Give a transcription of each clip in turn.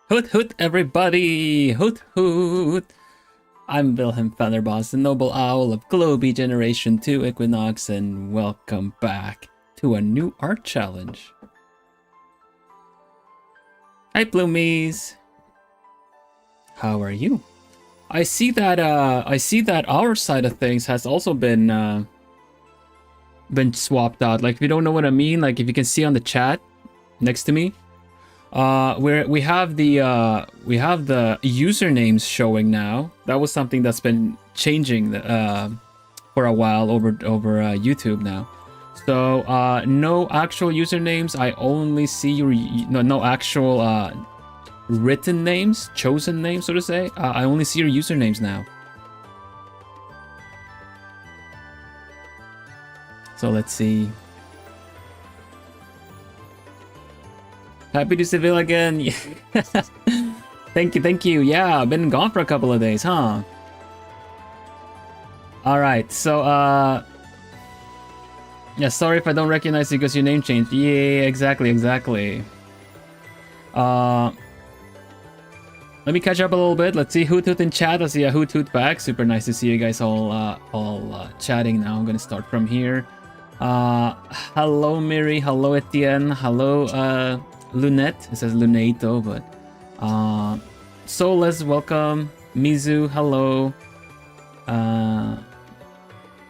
Hoot hoot everybody! Hoot hoot! I'm Vilhelm Vanderbos, the noble owl of Globie Generation 2 Equinox, and welcome back to a new art challenge. Hi Bloomies! How are you? I see that our side of things has also been swapped out. Like, if you don't know what I mean, like if you can see on the chat next to me, we have the usernames showing now. That was something that's been changing for a while over YouTube now. So no actual usernames. I only see your no actual written names, chosen names, so to say. I only see your usernames now. So let's see. Happy to Seville again. Thank you. Yeah, I've been gone for a couple of days, huh? All right, so yeah, sorry if I don't recognize you because your name changed. Yeah, exactly. Let me catch up a little bit. Let's see Hoot Hoot in chat. I see a Hoot Hoot back. Super nice to see you guys all chatting now. I'm gonna start from here. Hello Miri, hello Etienne, hello Lunette. It says Lunato, but Solas, welcome. Mizu, hello.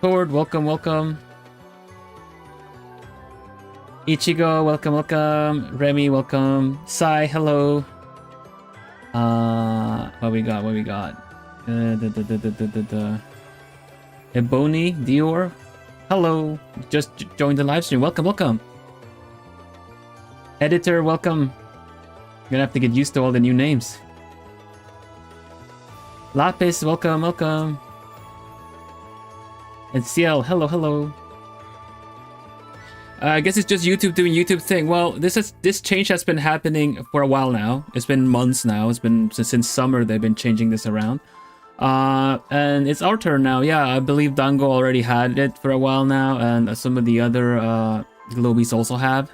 Horde, welcome. Ichigo, welcome. Remy, welcome. Sai, hello. What we got? Ebony, Dior, hello. Just joined the live stream. Welcome. Editor, welcome. You're gonna have to get used to all the new names. Lapis, welcome. And Ciel, hello. I guess it's just YouTube doing YouTube thing. Well, this change has been happening for a while now. It's been months now. It's been since summer they've been changing this around. And it's our turn now. Yeah, I believe Dango already had it for a while now, and some of the other Globies also have.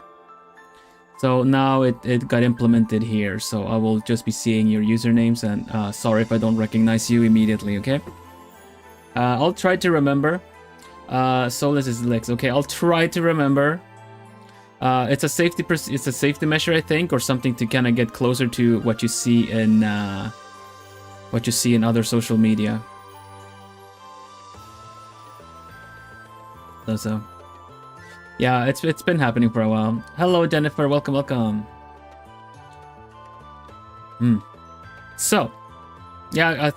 So now it got implemented here. So I will just be seeing your usernames, and sorry if I don't recognize you immediately. Okay. I'll try to remember. Solus is Lex. Okay, I'll try to remember. It's a safety measure, I think, or something to kind of get closer to what you see in other social media. So yeah, it's been happening for a while. Hello Jennifer, welcome. So yeah,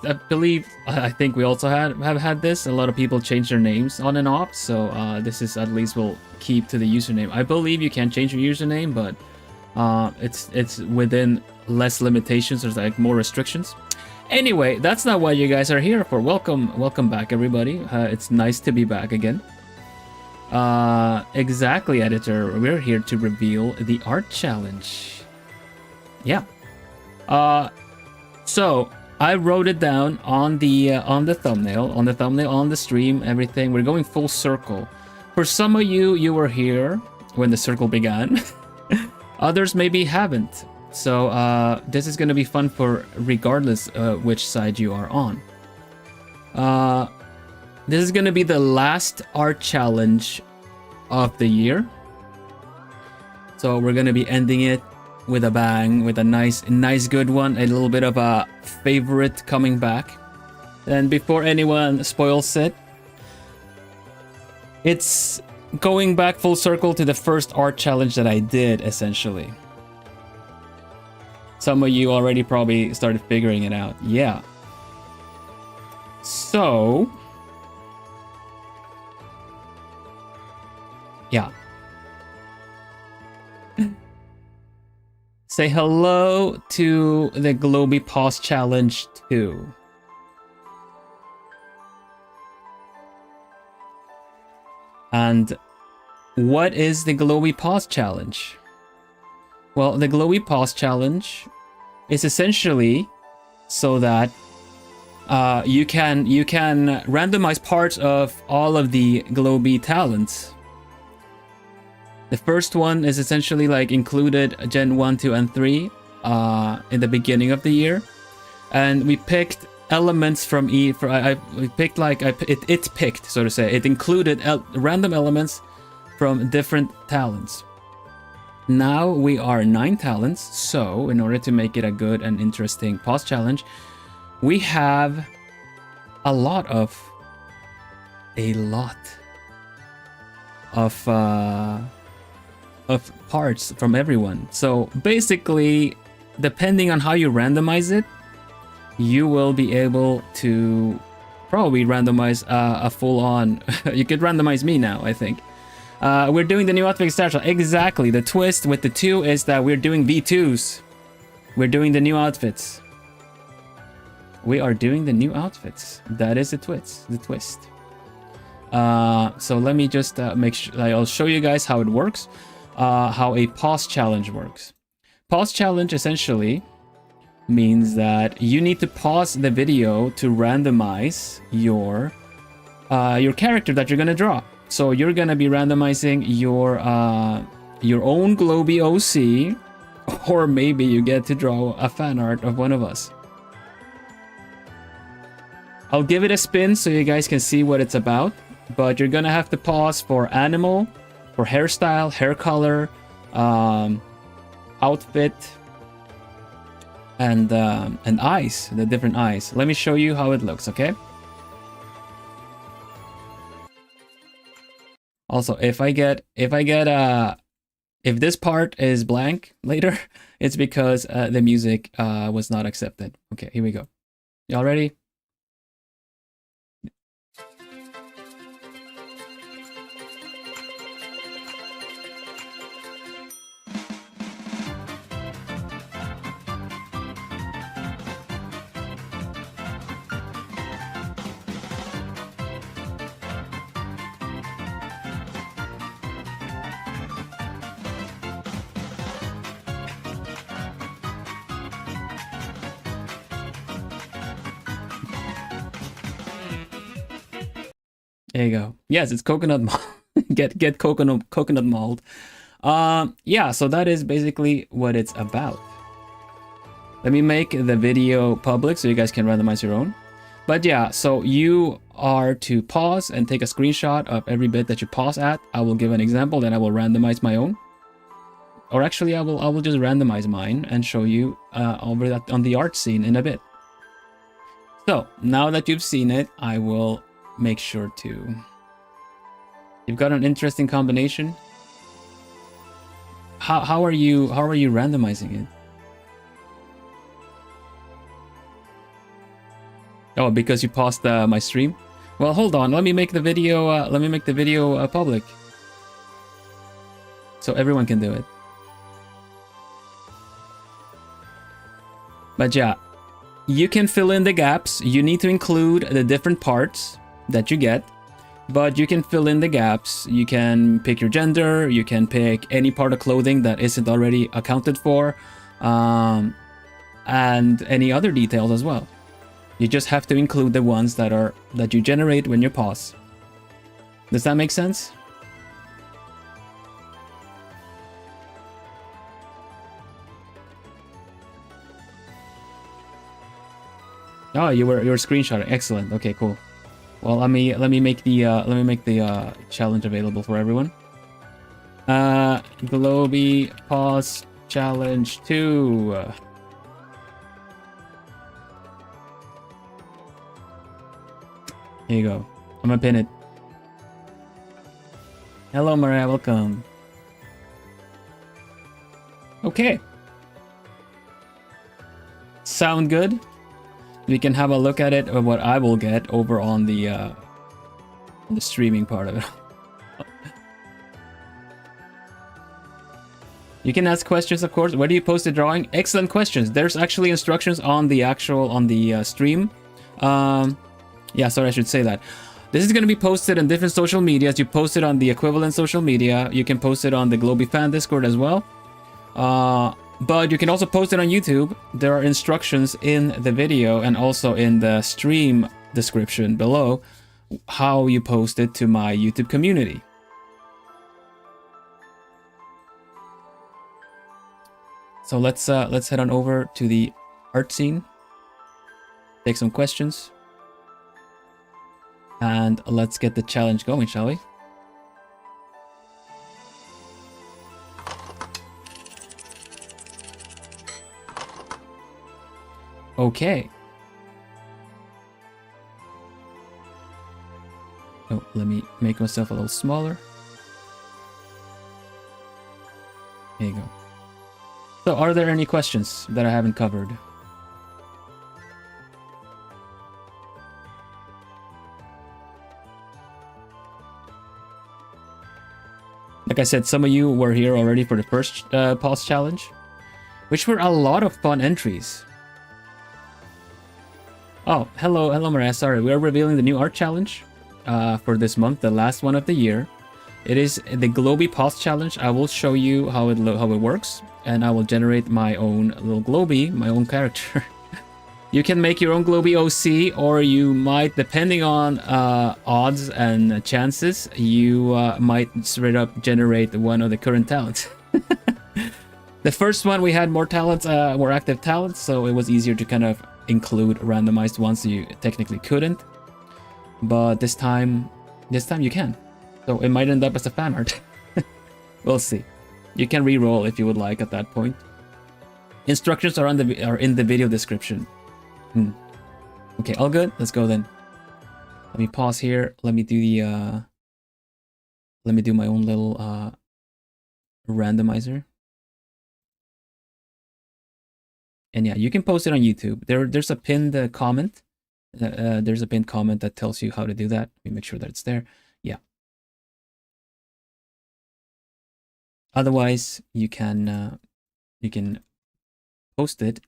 I think we also have had this. A lot of people change their names on and off, so this is at least we'll keep to the username. I believe you can change your username, but it's within less limitations. There's like more restrictions. Anyway, that's not what you guys are here for. Welcome back, everybody. It's nice to be back again. Exactly, editor. We're here to reveal the art challenge. Yeah. So I wrote it down on the thumbnail, on the stream, everything. We're going full circle. For some of you were here when the circle began. Others maybe haven't. So this is going to be fun for regardless which side you are on. This is going to be the last art challenge of the year. So we're going to be ending it with a bang, with a nice good one, a little bit of a favorite coming back. And before anyone spoils it, it's going back full circle to the first art challenge that I did, essentially. Some of you already probably started figuring it out. Yeah. So yeah. Say hello to the Globie Pause Challenge 2. And what is the Globie Pause Challenge? Well, the Globie Pause Challenge is essentially so that you can randomize parts of all of the Globie talents. The first one is essentially like included Gen 1, 2, and 3. in the beginning of the year, and we picked elements from it picked, so to say. It included random elements from different talents. Now we are 9 talents, so in order to make it a good and interesting pause challenge, we have a lot of parts from everyone. So basically, depending on how you randomize it, you will be able to probably randomize a full-on. You could randomize me now, I think. We're doing the new outfit extension. Exactly. The twist with the 2 is that we're doing V2s. We're doing the new outfits. We are doing the new outfits. That is the twist. So let me just make sure. I'll show you guys how it works. How a pause challenge works. Pause challenge essentially means that you need to pause the video to randomize your character that you're gonna draw. So you're gonna be randomizing your own globie OC, or maybe you get to draw a fan art of one of us. I'll give it a spin so you guys can see what it's about, but you're gonna have to pause for animal, for hairstyle, hair color, outfit, and eyes, the different eyes. Let me show you how it looks, okay? Also, if this part is blank later, it's because the music was not accepted. Okay, here we go. Y'all ready? There you go. Yes, it's coconut mold. get coconut mold. Yeah, so that is basically what it's about. Let me make the video public so you guys can randomize your own. But yeah, so you are to pause and take a screenshot of every bit that you pause at. I will give an example, then I will randomize my own. Or actually, I will just randomize mine and show you over that on the art scene in a bit. So now that you've seen it, I will make sure to. You've got an interesting combination. How are you randomizing it? Oh, because you paused my stream. Well, hold on. Let me make the video. Public, so everyone can do it. But yeah, you can fill in the gaps. You need to include the different parts that you get, but you can fill in the gaps. You can pick your gender. You can pick any part of clothing that isn't already accounted for, and any other details as well. You just have to include the ones that you generate when you pause. Does that make sense? Oh, you were screenshotting. Excellent. Okay, cool. Well, let me make the challenge available for everyone. Globie pause challenge 2. Here you go. I'm gonna pin it. Hello, Maria. Welcome. Okay. Sound good? We can have a look at it, or what I will get over on the streaming part of it. You can ask questions, of course. Where do you post the drawing? Excellent questions. There's actually instructions on the stream. Yeah, sorry, I should say that. This is going to be posted on different social medias. You post it on the equivalent social media. You can post it on the Globie fan Discord as well. But you can also post it on YouTube. There are instructions in the video and also in the stream description below how you post it to my YouTube community. So let's head on over to the art scene. Take some questions. And let's get the challenge going, shall we? Okay. Oh, let me make myself a little smaller. There you go. So, are there any questions that I haven't covered? Like I said, some of you were here already for the first pause challenge, which were a lot of fun entries. Oh, hello Maria. Sorry, we are revealing the new art challenge for this month, the last one of the year. It is the globie pause challenge. I will show you how it works, and I will generate my own little globie, my own character. You can make your own globie OC, or you might, depending on odds and chances, you might straight up generate one of the current talents. The first one we had more talents, more active talents, so it was easier to kind of include randomized ones so you technically couldn't. But this time you can. So it might end up as a fan art. We'll see. You can re-roll if you would like at that point. Instructions are in the video description. Okay, all good. Let's go then. Let me pause here. Let me do the let me do my own little randomizer. And yeah, you can post it on YouTube. There's a pinned comment. There's a pinned comment that tells you how to do that. Let me make sure that it's there. Yeah. Otherwise, you can post it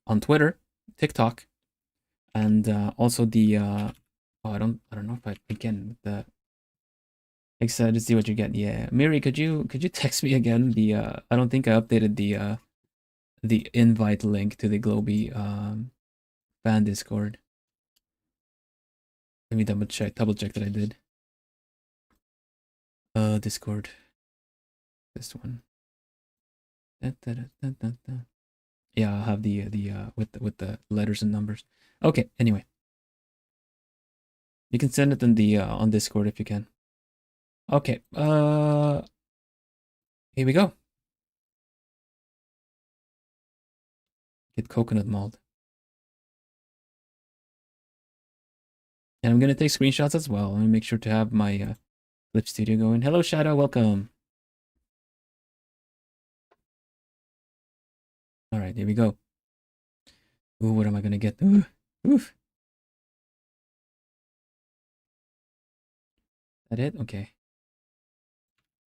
on Twitter, TikTok, and also the oh, I don't know if I again the excited to see what you get. Yeah, Miri, could you text me again the I don't think I updated the invite link to the globie fan Discord. Let me double check that I did. Discord. This one. Yeah, I'll have the with the letters and numbers. Okay, anyway. You can send it in the on Discord if you can. Okay, here we go. Get coconut mold. And I'm gonna take screenshots as well. Let me make sure to have my Clip Studio going. Hello Shadow, welcome. Alright, here we go. Ooh, what am I gonna get? Ooh, oof. That it? Okay.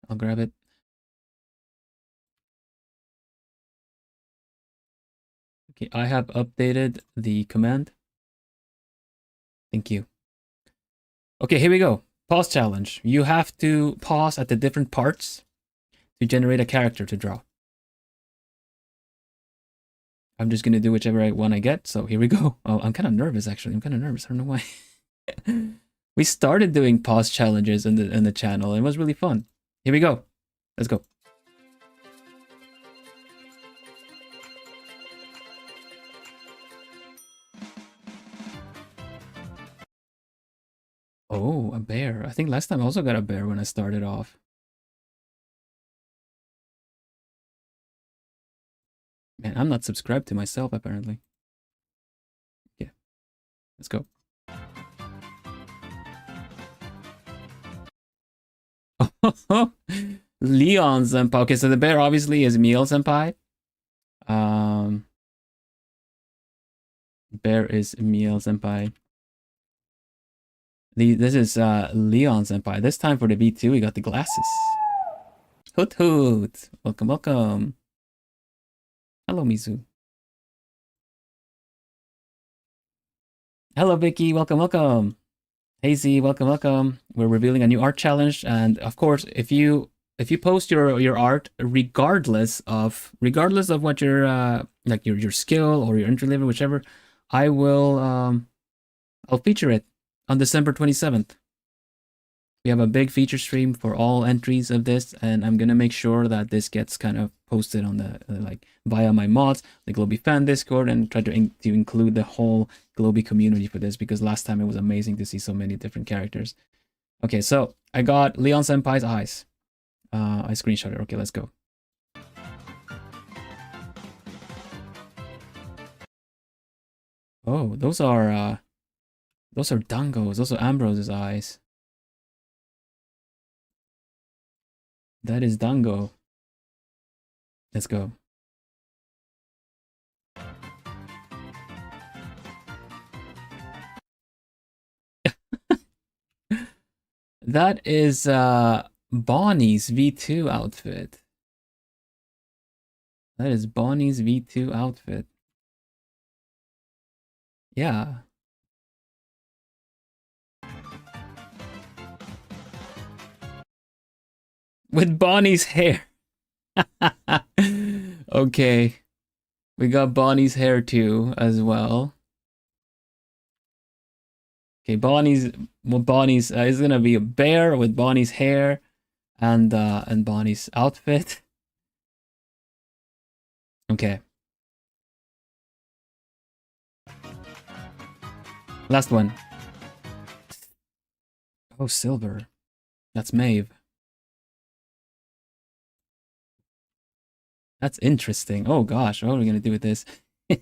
I'll grab it. Okay, I have updated the command. Thank you. Okay, here we go. Pause challenge. You have to pause at the different parts to generate a character to draw. I'm just gonna do whichever one I get, so here we go. Oh, I'm kind of nervous actually. I'm kind of nervous. I don't know why. We started doing pause challenges in the channel. It was really fun. Here we go. Let's go. Oh, a bear. I think last time I also got a bear when I started off. Man, I'm not subscribed to myself apparently. Yeah. Let's go. Leon Senpai. Okay, so the bear obviously is Meal Senpai. Bear is Meal Senpai. This is Leon Senpai. This time for the V2, we got the glasses. Hoot hoot. Welcome, welcome. Hello, Mizu. Hello, Vicky. Welcome, welcome. Hazy, welcome, welcome. We're revealing a new art challenge, and of course, if you post your art, regardless of what your like your skill or your entry level, whichever, I will I'll feature it on December 27th. We have a big feature stream for all entries of this, and I'm gonna make sure that this gets kind of posted on the like via my mods, the Globie fan Discord, and try to include the whole Globie community for this, because last time it was amazing to see so many different characters. Okay, so I got Leon Senpai's eyes. I screenshot it. Okay, let's go. Oh, those are Dango's. Those are Ambrose's eyes. That is Dango. Let's go. That is Bonnie's V2 outfit. That is Bonnie's V2 outfit. Yeah. With Bonnie's hair. Okay. We got Bonnie's hair too as well. Okay, Bonnie's is gonna be a bear with Bonnie's hair and Bonnie's outfit. Okay. Last one. Oh, silver. That's Maeve. That's interesting. Oh gosh, what are we gonna do with this? I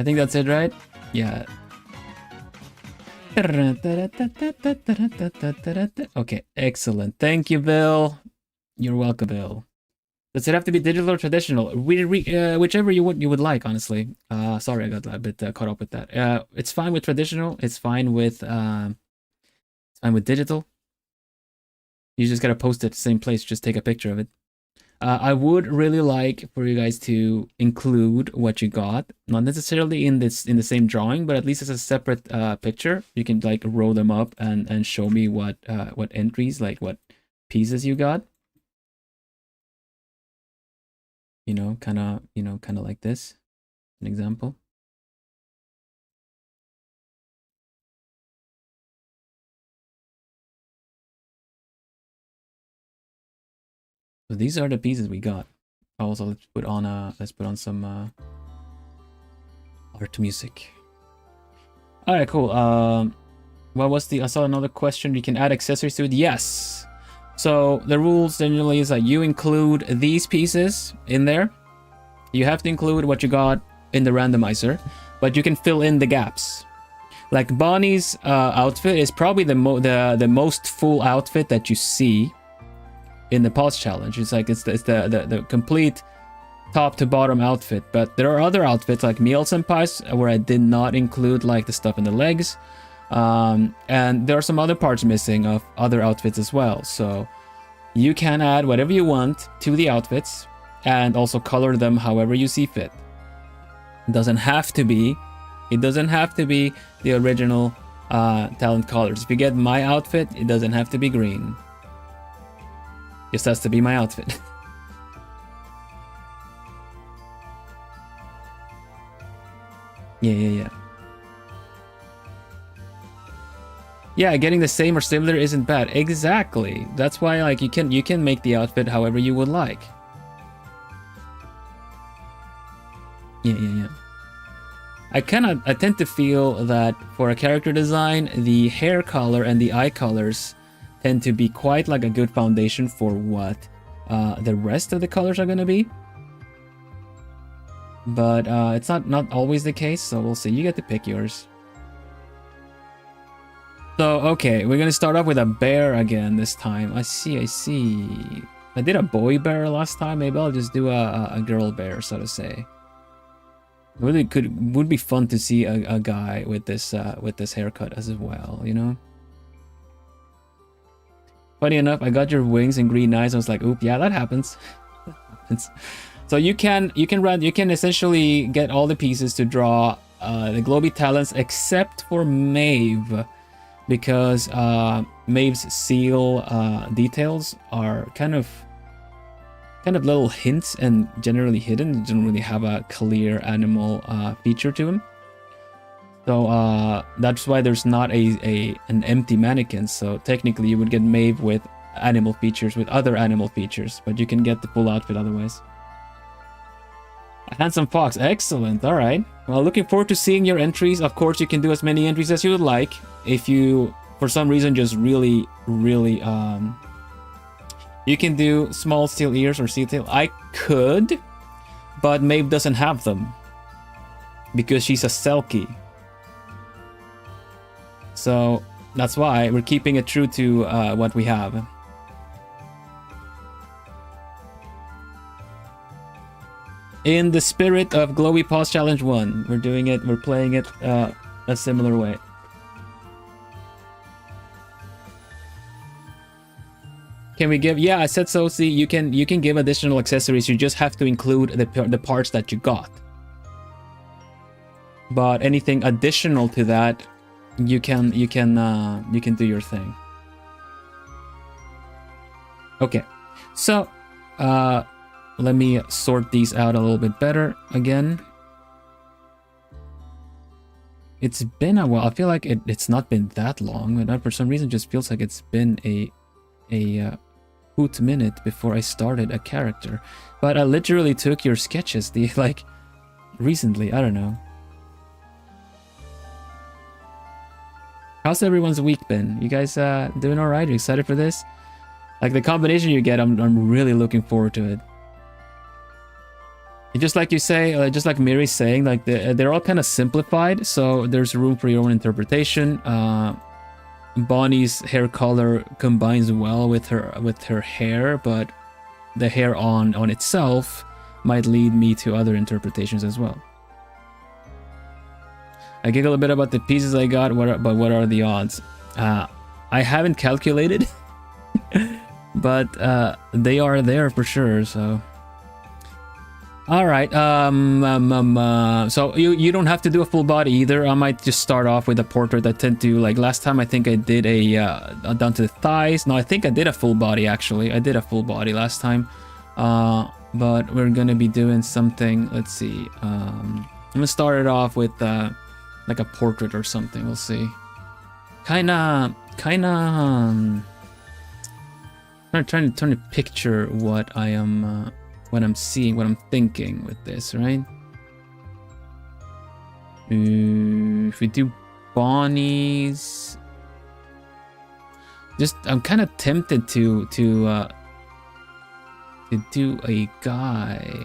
think that's it, right? Yeah. Okay, excellent. Thank you, Bill. You're welcome, Bill. Does it have to be digital or traditional? Whichever you would like, honestly. Sorry, I got a bit caught up with that. It's fine with traditional. It's fine with digital. You just gotta post it at the same place. Just take a picture of it. I would really like for you guys to include what you got, not necessarily in the same drawing, but at least as a separate picture. You can like roll them up and show me what entries, like what pieces you got. You know, kind of like this, an example. So these are the pieces we got. Also, let's put on some art music. All right, cool. What was I saw another question. You can add accessories to it. Yes. So the rules generally is that you include these pieces in there. You have to include what you got in the randomizer, but you can fill in the gaps. Like Bonnie's outfit is probably the most full outfit that you see in the pause challenge. It's like it's the complete top to bottom outfit. But there are other outfits like Miel Senpai's where I did not include like the stuff in the legs. And there are some other parts missing of other outfits as well. So you can add whatever you want to the outfits and also color them however you see fit. It doesn't have to be the original talent colors. If you get my outfit, it doesn't have to be green. Just has to be my outfit. Yeah. Yeah, getting the same or similar isn't bad. Exactly. That's why like you can make the outfit however you would like. Yeah. I tend to feel that for a character design, the hair color and the eye colors tend to be quite like a good foundation for what the rest of the colors are gonna be. But it's not always the case, so we'll see. You get to pick yours. So, okay, we're gonna start off with a bear again this time. I see. I did a boy bear last time. Maybe I'll just do a girl bear, so to say. Would be fun to see a guy with this haircut as well, you know? Funny enough, I got your wings and green eyes. I was like, oop, yeah, that happens. So you can essentially get all the pieces to draw the Globie talents except for Maeve, because Maeve's seal details are kind of little hints and generally hidden. They don't really have a clear animal feature to them. So that's why there's not an empty mannequin. So technically you would get Maeve with animal features, with other animal features, but you can get the full outfit otherwise. A handsome fox, excellent. All right, well, looking forward to seeing your entries. Of course, you can do as many entries as you would like. If you for some reason just really you can do small steel ears or seal tail. I could, but Maeve doesn't have them because she's a Selkie. So that's why we're keeping it true to what we have. In the spirit of Globie Pause Challenge 1, we're doing it, we're playing it a similar way. Can we give? Yeah, I said so. See, you can give additional accessories. You just have to include the parts that you got. But anything additional to that, you can do your thing. Okay, so let me sort these out a little bit better again. It's been a while. I feel like it's not been that long, but for some reason it just feels like it's been a hoot minute before I started a character. But I literally took your sketches like recently. I don't know. How's everyone's week been? You guys doing all right? You excited for this? Like the combination you get, I'm really looking forward to it. And just like you say, just like Miri's saying, like they're all kind of simplified, so there's room for your own interpretation. Bonnie's hair color combines well with her hair, but the hair on itself might lead me to other interpretations as well. I giggle a bit about the pieces I got, but what are the odds? I haven't calculated, but they are there for sure. So, all right. So you don't have to do a full body either. I might just start off with a portrait. I tend to, like last time. I think I did a down to the thighs. No, I think I did a full body actually. I did a full body last time. But we're gonna be doing something. Let's see. I'm gonna start it off with like a portrait or something. We'll see. Kinda. I'm trying to picture what I am, what I'm seeing, what I'm thinking with this, right? If we do Bonnie's, I'm kind of tempted to do a guy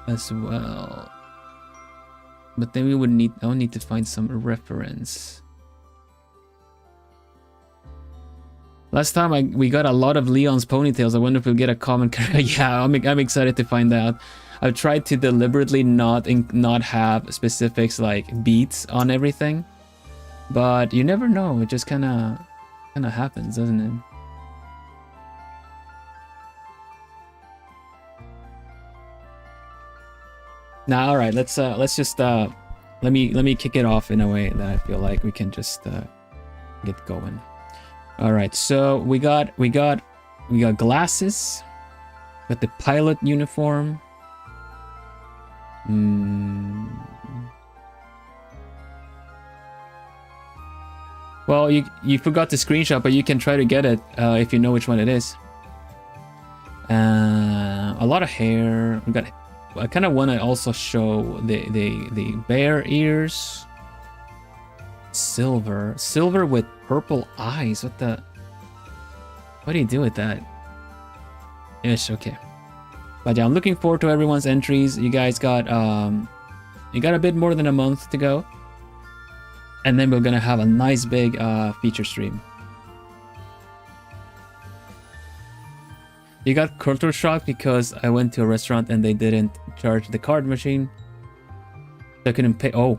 as well. But then I'll need to find some reference. Last time we got a lot of Leon's ponytails. I wonder if we'll get a common character. Yeah, I'm excited to find out. I've tried to deliberately not have specifics like beats on everything, but you never know. It just kind of happens, doesn't it? Now, all right, let's just let me kick it off in a way that I feel like we can just get going. All right, so we got glasses, got the pilot uniform. Well, you forgot the screenshot, but you can try to get it if you know which one it is. A lot of hair. We got. I kind of want to also show the bear ears. Silver with purple eyes. What do you do with that? Ish, okay. But yeah, I'm looking forward to everyone's entries. You guys got a bit more than a month to go, and then we're gonna have a nice big feature stream. You got culture shock because I went to a restaurant and they didn't charge the card machine. I couldn't pay. Oh.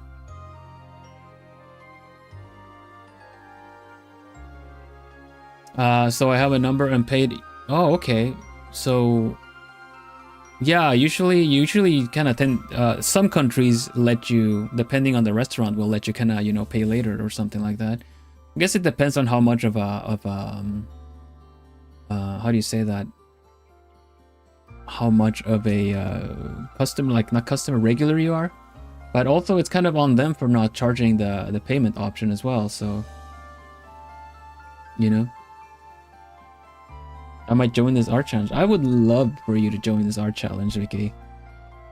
So I have a number and paid. Oh, okay. So yeah, usually kind of tend. Some countries let you, depending on the restaurant, will let you kind of pay later or something like that. I guess it depends on how much of a how do you say that? How much of a customer, like not customer, regular you are. But also it's kind of on them for not charging the payment option as well, so you know. I might join this art challenge. I would love for you to join this art challenge, Vicky.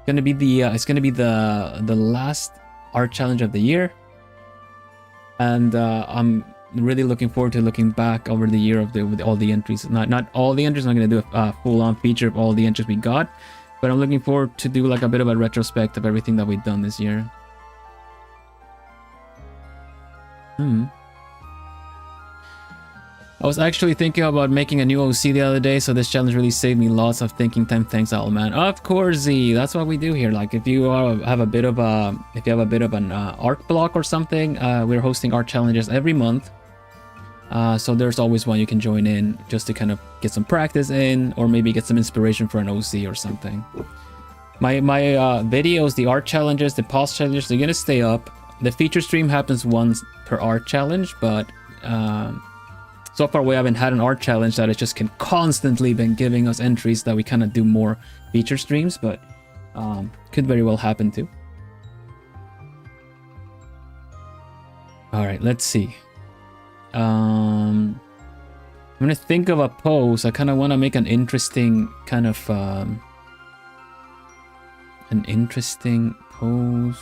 It's gonna be the last art challenge of the year, and I'm really looking forward to looking back over the year with all the entries. Not all the entries. I'm gonna do a full-on feature of all the entries we got, but I'm looking forward to do like a bit of a retrospect of everything that we've done this year. I was actually thinking about making a new OC the other day, so this challenge really saved me lots of thinking time. Thanks, Owlman. Of course, Z. That's what we do here. Like, if you have a bit of an art block or something, we're hosting art challenges every month. So there's always one you can join in just to kind of get some practice in, or maybe get some inspiration for an OC or something. My videos, the art challenges, the pause challenges, they're gonna stay up. The feature stream happens once per art challenge, but so far we haven't had an art challenge that has just constantly been giving us entries that we kind of do more feature streams, but could very well happen too. All right, let's see. I'm gonna think of a pose. I kind of want to make an interesting kind of an interesting pose.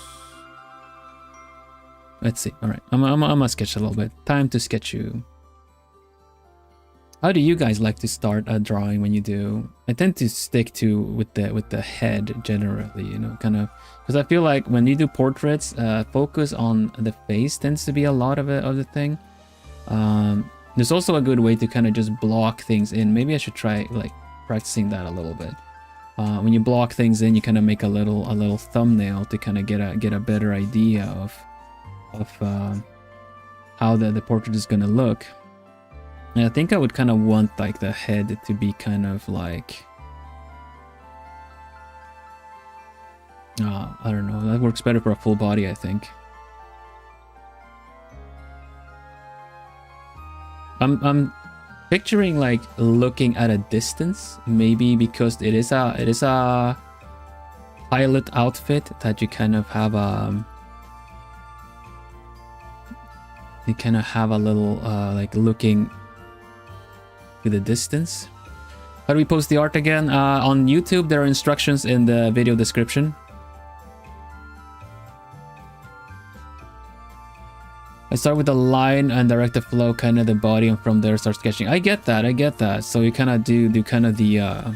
Let's see. All right, I'm gonna sketch a little bit. Time to sketch you. How do you guys like to start a drawing when you do? I tend to stick to with the head generally, you know, kind of, because I feel like when you do portraits, focus on the face tends to be a lot of the thing. There's also a good way to kind of just block things in. Maybe I should try like practicing that a little bit. When you block things in, you kind of make a little thumbnail to kind of get a better idea of how the portrait is gonna look. And I think I would kind of want like the head to be kind of like, I don't know, that works better for a full body, I think. I'm picturing like looking at a distance, maybe because it is a pilot outfit that you kind of have a little like looking to the distance. How do we post the art again? On YouTube, there are instructions in the video description. I start with a line and direct the flow, kind of the body, and from there start sketching. I get that. So you kind of do kind of the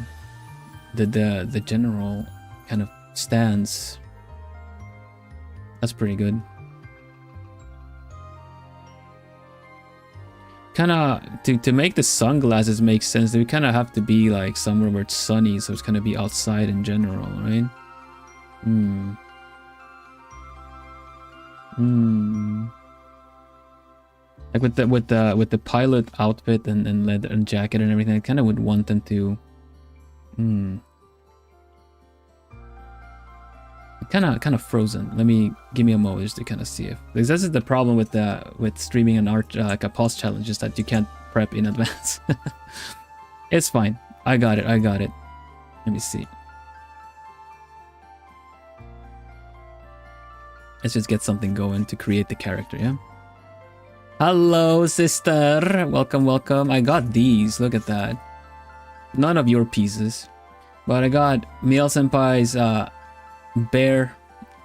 general kind of stance. That's pretty good. Kind of to make the sunglasses make sense, they kind of have to be like somewhere where it's sunny, so it's gonna be outside in general, right? Like with the pilot outfit and leather and jacket and everything, I kind of would want them to kind of frozen. Give me a moment just to kind of see if, because this is the problem with streaming an art like a pause challenge, is that you can't prep in advance. It's fine. I got it. Let me see. Let's just get something going to create the character, yeah? Hello, sister. Welcome. I got these. Look at that. None of your pieces, but I got Miel Senpai's bear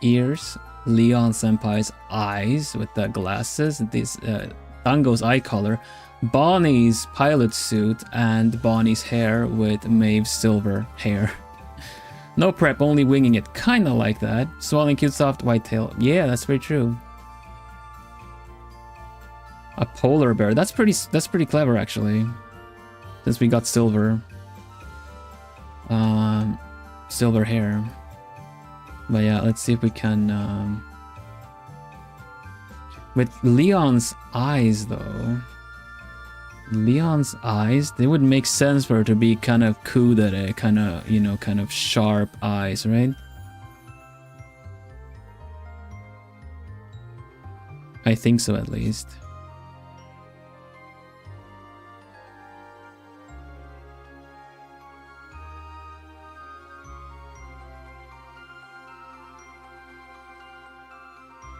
ears, Leon Senpai's eyes with the glasses, this Tango's eye color, Bonnie's pilot suit, and Bonnie's hair with Maeve's silver hair. No prep, only winging it, kinda like that. Swelling cute soft white tail. Yeah, that's very true. A polar bear. That's pretty clever actually. Since we got silver. Silver hair. But yeah, let's see if we can with Leon's eyes though. Leon's eyes, they would make sense for it to be kind of kudere, kind of, you know, kind of sharp eyes, right? I think so, at least.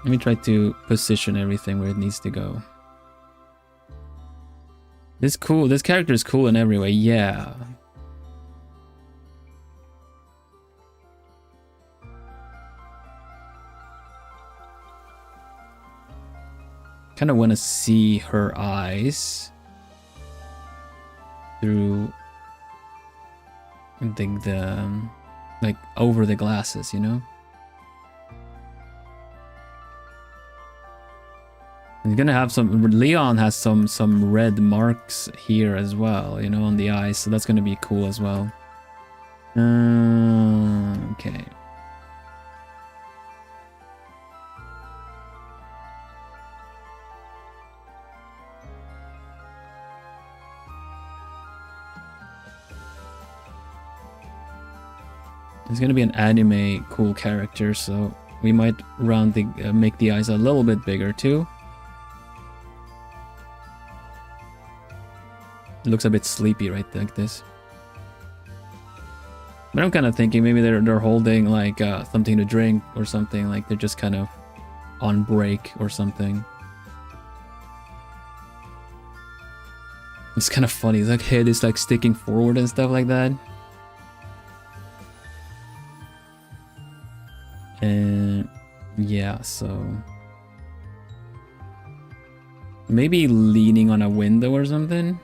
Let me try to position everything where it needs to go. This character is cool in every way, yeah. Kind of want to see her eyes through the like over the glasses, you know. He's gonna have some. Leon has some red marks here as well, you know, on the eyes, so that's gonna be cool as well. Okay. He's gonna be an anime cool character, so we might round the make the eyes a little bit bigger too. It looks a bit sleepy right like this. But I'm kind of thinking maybe they're holding like something to drink or something, like they're just kind of on break or something. It's kind of funny. His like head is like sticking forward and stuff like that. And yeah, so maybe leaning on a window or something.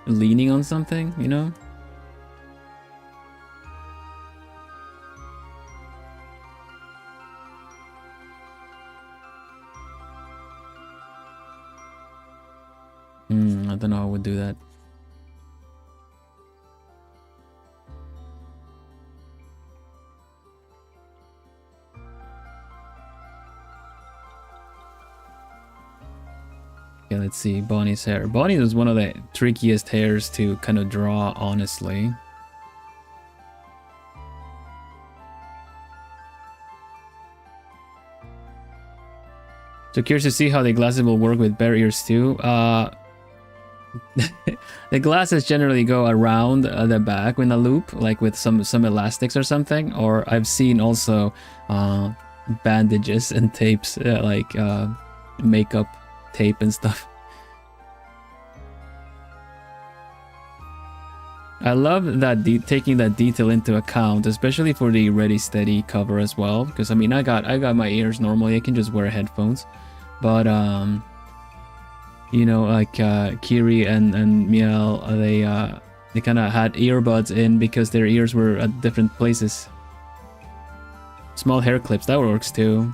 Leaning on something, you know? I don't know how I would do that. Okay, let's see, Bonnie's hair. Bonnie is one of the trickiest hairs to kind of draw, honestly. So curious to see how the glasses will work with bare ears too. The glasses generally go around the back in a loop, like with some elastics or something. Or I've seen also bandages and tapes, like makeup tape and stuff. I love that taking that detail into account, especially for the Ready Steady cover as well. Because I mean, I got my ears normally. I can just wear headphones, but you know, like Kiri and Miel, they kind of had earbuds in because their ears were at different places. Small hair clips, that works too.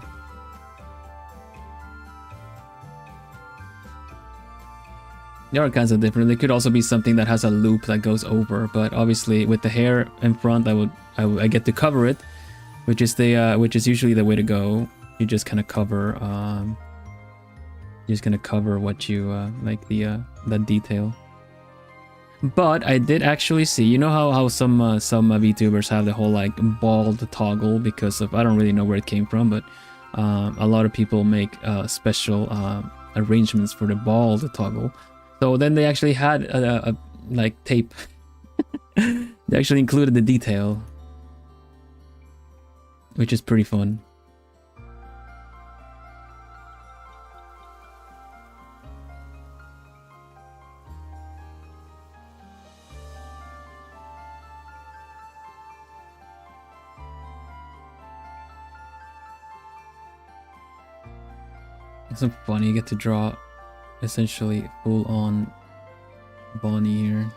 There are kinds of different. They could also be something that has a loop that goes over, but obviously with the hair in front, I get to cover it, which is usually the way to go. You just kind of cover, what you like that detail. But I did actually see, you know how some VTubers have the whole like bald toggle because of, I don't really know where it came from, but a lot of people make special arrangements for the bald toggle. So then they actually had a like tape. They actually included the detail, which is pretty fun. It's so funny, you get to draw essentially full on Bonnie here.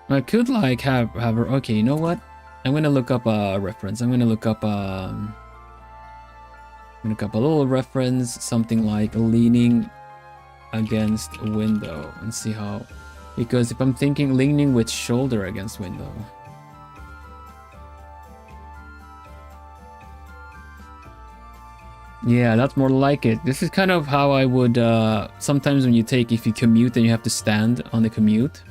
I could like have her. Okay, you know what? I'm gonna look up a reference. I'm gonna look up a little reference, something like leaning against a window, and see how. Because if I'm thinking leaning with shoulder against window. Yeah, that's more like it. This is kind of how I would, sometimes when if you commute and you have to stand on the commute,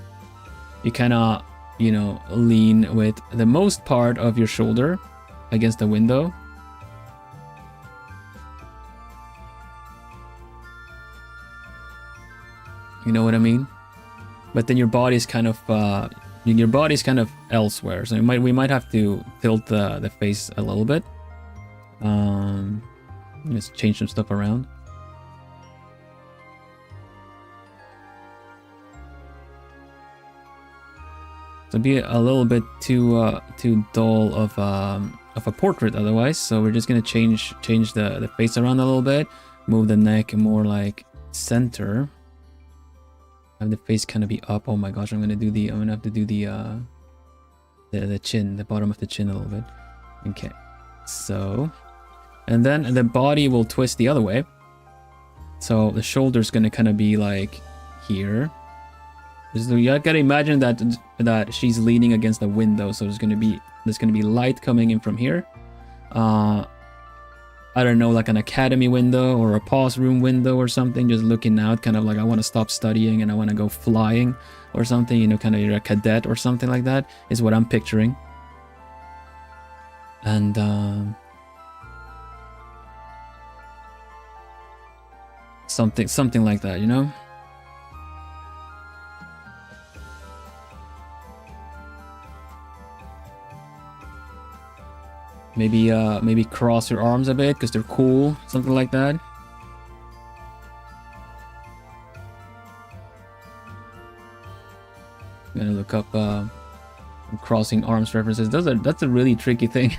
you kind of, you know, lean with the most part of your shoulder against the window. You know what I mean? But then your body is kind of Your body's kind of elsewhere, so we might have to tilt the face a little bit. Just change some stuff around. So be a little bit too dull of a portrait otherwise. So we're just gonna change the face around a little bit, move the neck more like center. Have the face kind of be up. Oh my gosh, I'm gonna have to do the chin, the bottom of the chin a little bit. Okay, so, and then the body will twist the other way. So the shoulder's gonna kind of be like here. So you gotta imagine that she's leaning against the window. So there's gonna be light coming in from here. I don't know, like an academy window or a pause room window or something, just looking out, kind of like I want to stop studying and I want to go flying or something, you know, kind of you're a cadet or something like that is what I'm picturing. And something like that, you know. Maybe cross your arms a bit because they're cool, something like that. I'm gonna look up crossing arms references. That's a really tricky thing.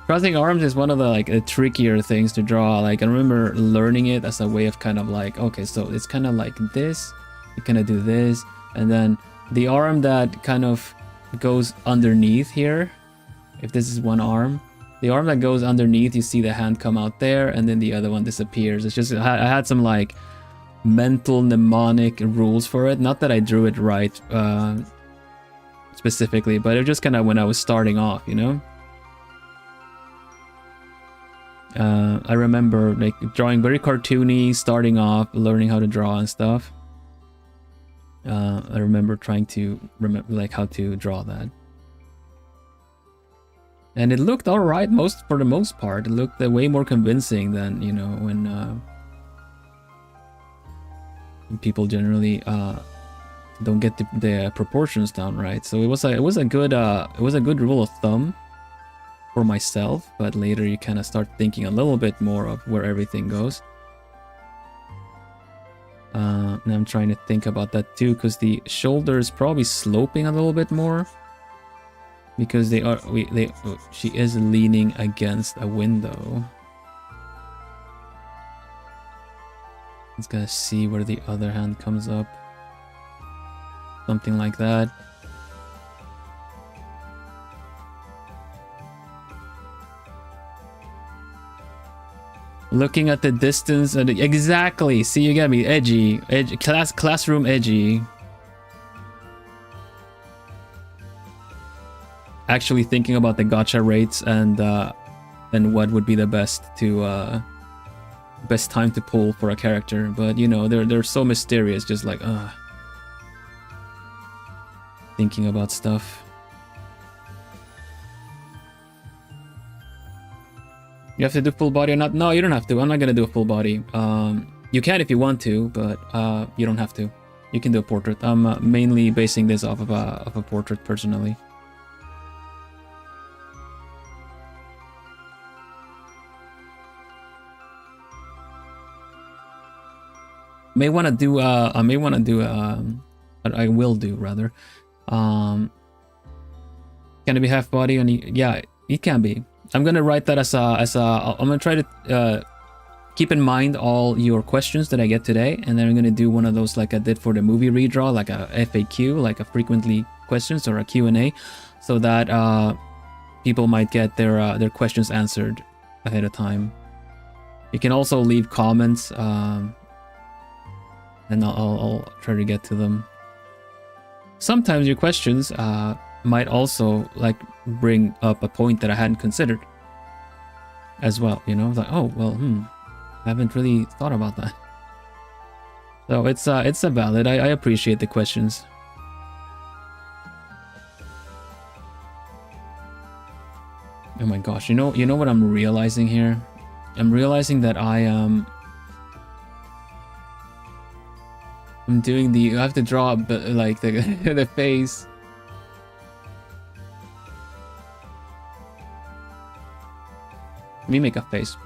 Crossing arms is one of the trickier things to draw. Like I remember learning it as a way of kind of like, okay, so it's kind of like this. You kind of do this, and then the arm that kind of goes underneath here. If this is one arm. The arm that goes underneath, you see the hand come out there, and then the other one disappears. It's just, I had some like mental mnemonic rules for it. Not that I drew it right specifically, but it just kind of when I was starting off, you know? I remember like drawing very cartoony, starting off, learning how to draw and stuff. I remember trying to remember like how to draw that. And it looked alright for the most part. It looked way more convincing than, you know, when people generally don't get the proportions down right. So it was a good rule of thumb for myself, but later you kind of start thinking a little bit more of where everything goes. And I'm trying to think about that too, because the shoulder is probably sloping a little bit more. Because she is leaning against a window. It's gonna see where the other hand comes up. Something like that. Looking at the distance and exactly. See, you got me edgy, classroom edgy. Actually thinking about the gacha rates and what would be the best time to pull for a character, but you know they're so mysterious, just like thinking about stuff. You have to do full body or not? No, you don't have to. I'm not gonna do a full body. You can if you want to, but you don't have to. You can do a portrait. I'm mainly basing this off of a portrait personally. I will do rather. Can it be half body? Yeah, it can be. I'm gonna write that I'm gonna try to keep in mind all your questions that I get today, and then I'm gonna do one of those like I did for the movie redraw, like a FAQ, like a frequently questions or a Q&A, so that people might get their questions answered ahead of time. You can also leave comments. And I'll try to get to them. Sometimes your questions might also like bring up a point that I hadn't considered as well, you know, like, oh well, I haven't really thought about that. So it's a valid. I appreciate the questions. Oh my gosh, you know what I'm realizing here? I'm realizing that I'm doing I have to draw like the the face Let me make a face.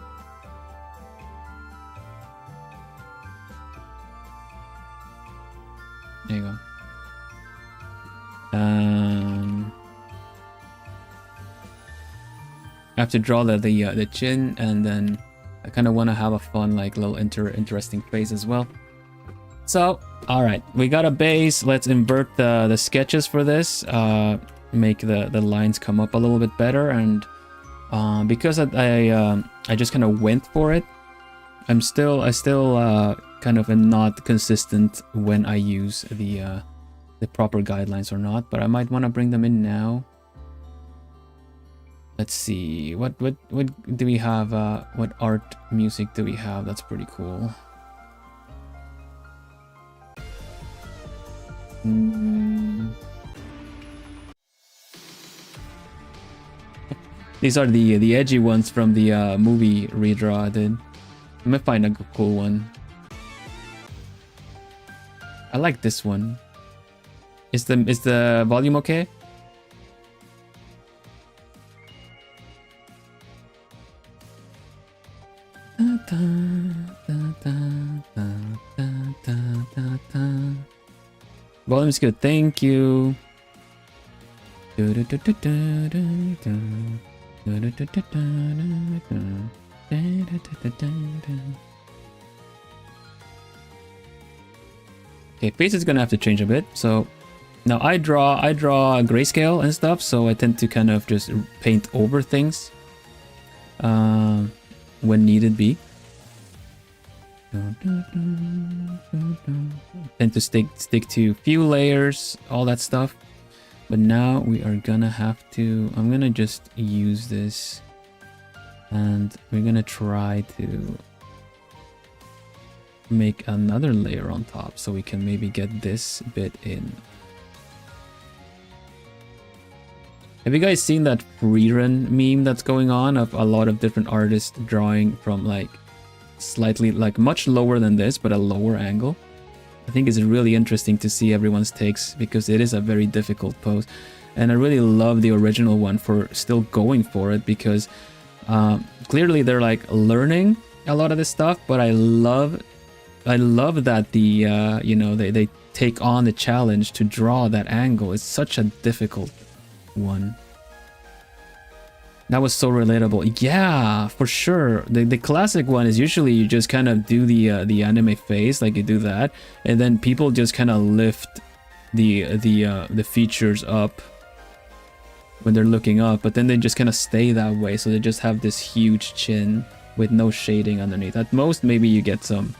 There you go. I have to draw the chin, and then I kind of want to have a fun, like, little interesting face as well. So, all right, we got a base. Let's invert the sketches for this. Make the lines come up a little bit better, and because I just kind of went for it. I still kind of am not consistent when I use the proper guidelines or not, but I might want to bring them in now. Let's see, what do we have? What art music do we have? That's pretty cool. These are the edgy ones from the movie redraw I did. Let me find a cool one. I like this one. Is the volume okay? Volume's good, thank you. Okay, face is gonna have to change a bit. So now I draw grayscale and stuff, so I tend to kind of just paint over things when needed be. Tend to stick to few layers, all that stuff. But now we are gonna have to, I'm gonna just use this, and we're gonna try to make another layer on top so we can maybe get this bit in. Have you guys seen that rerun meme that's going on of a lot of different artists drawing from like slightly, like much lower than this, but a lower angle? I think it's really interesting to see everyone's takes, because it is a very difficult pose. And I really love the original one for still going for it, because clearly they're like learning a lot of this stuff, but I love that the you know, they take on the challenge to draw that angle. It's such a difficult one. That was so relatable. Yeah, for sure. The classic one is usually you just kind of do the anime face, like you do that, and then people just kind of lift the features up when they're looking up, but then they just kind of stay that way, so they just have this huge chin with no shading underneath. At most, maybe you get some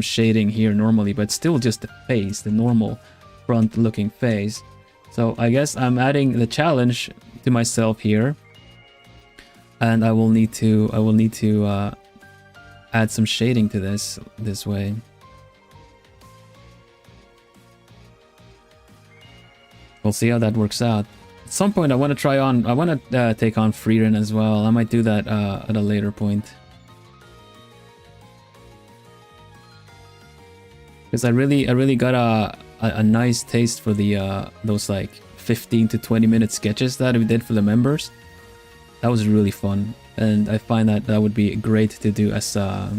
shading here normally, but still just the face, the normal front-looking face. So I guess I'm adding the challenge to myself here. And I will need to add some shading to this way. We'll see how that works out. At some point, I want to take on Frieren as well. I might do that at a later point, because I really got a nice taste for the those like 15 to 20 minute sketches that we did for the members. That was really fun, and I find that would be great to do as a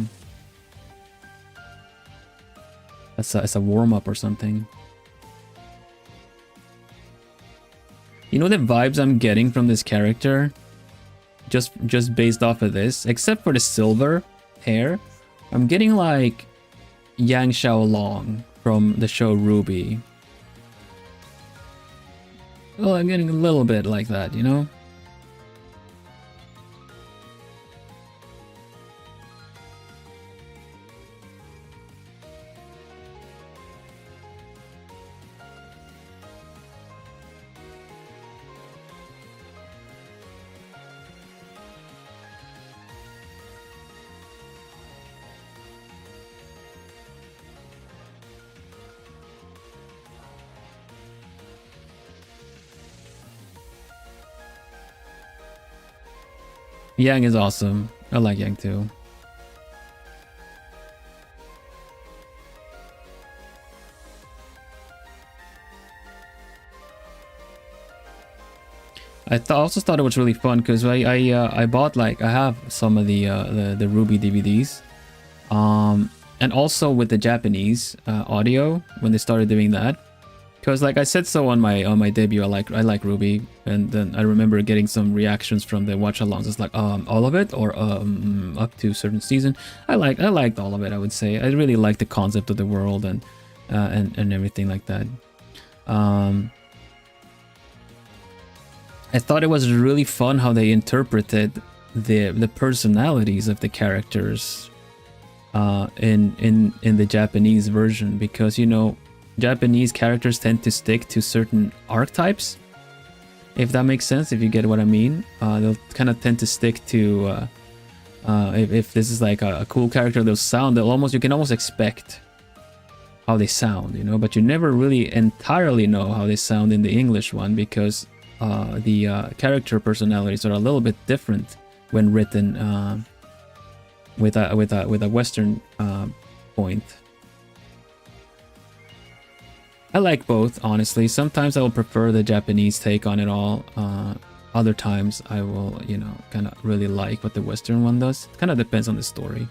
warm-up or something. You know the vibes I'm getting from this character, just based off of this, except for the silver hair, I'm getting like Yang Xiaolong from the show Ruby. Well, I'm getting a little bit like that, you know? Yang is awesome. I like Yang too. also thought it was really fun because I bought like I have some of the Ruby DVDs, and also with the Japanese audio when they started doing that. Because like I said so on my debut, I like Ruby, and then I remember getting some reactions from the watch-alongs. It's like all of it or up to a certain season. I liked all of it. I would say I really liked the concept of the world and everything like that. I thought it was really fun how they interpreted the personalities of the characters in the Japanese version, because you know, Japanese characters tend to stick to certain archetypes, if that makes sense, if you get what I mean. They'll kind of tend to stick to if this is like a cool character, you can almost expect how they sound, you know, but you never really entirely know how they sound in the English one, because the character personalities are a little bit different when written with a Western point. I like both, honestly. Sometimes I will prefer the Japanese take on it all. Other times I will, you know, kind of really like what the Western one does. It kind of depends on the story.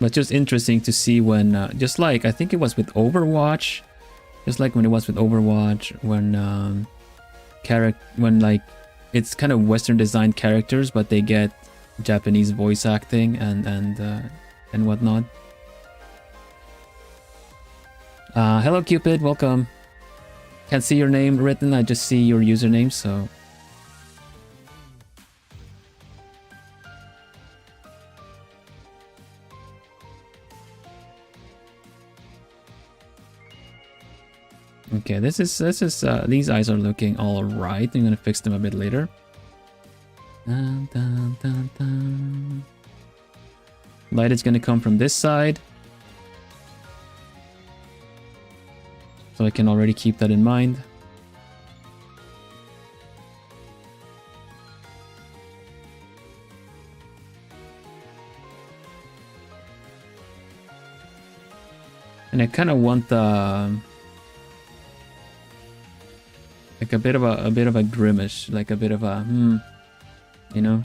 But just interesting to see when, just like, I think it was with Overwatch, when like, it's kind of Western designed characters, but they get Japanese voice acting and whatnot. Hello Cupid, welcome. Can't see your name written, I just see your username, so... Okay, this is these eyes are looking all right. I'm gonna fix them a bit later. Dun, dun, dun, dun. Light is gonna come from this side, so I can already keep that in mind. And I kind of want the like a bit of a grimace, like a bit of a you know,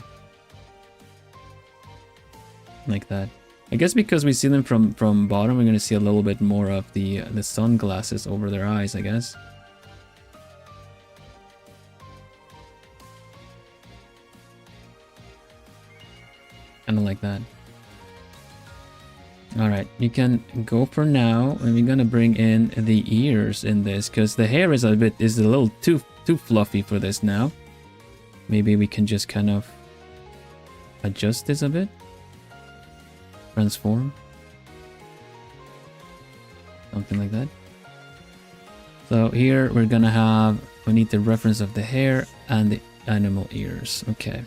like that. I guess because we see them from bottom, we're gonna see a little bit more of the sunglasses over their eyes, I guess. Kind of like that. All right, you can go for now, and we're gonna bring in the ears in this, because the hair is a little too fluffy for this now. Maybe we can just kind of adjust this a bit, transform, something like that. So here we need the reference of the hair and the animal ears. Okay.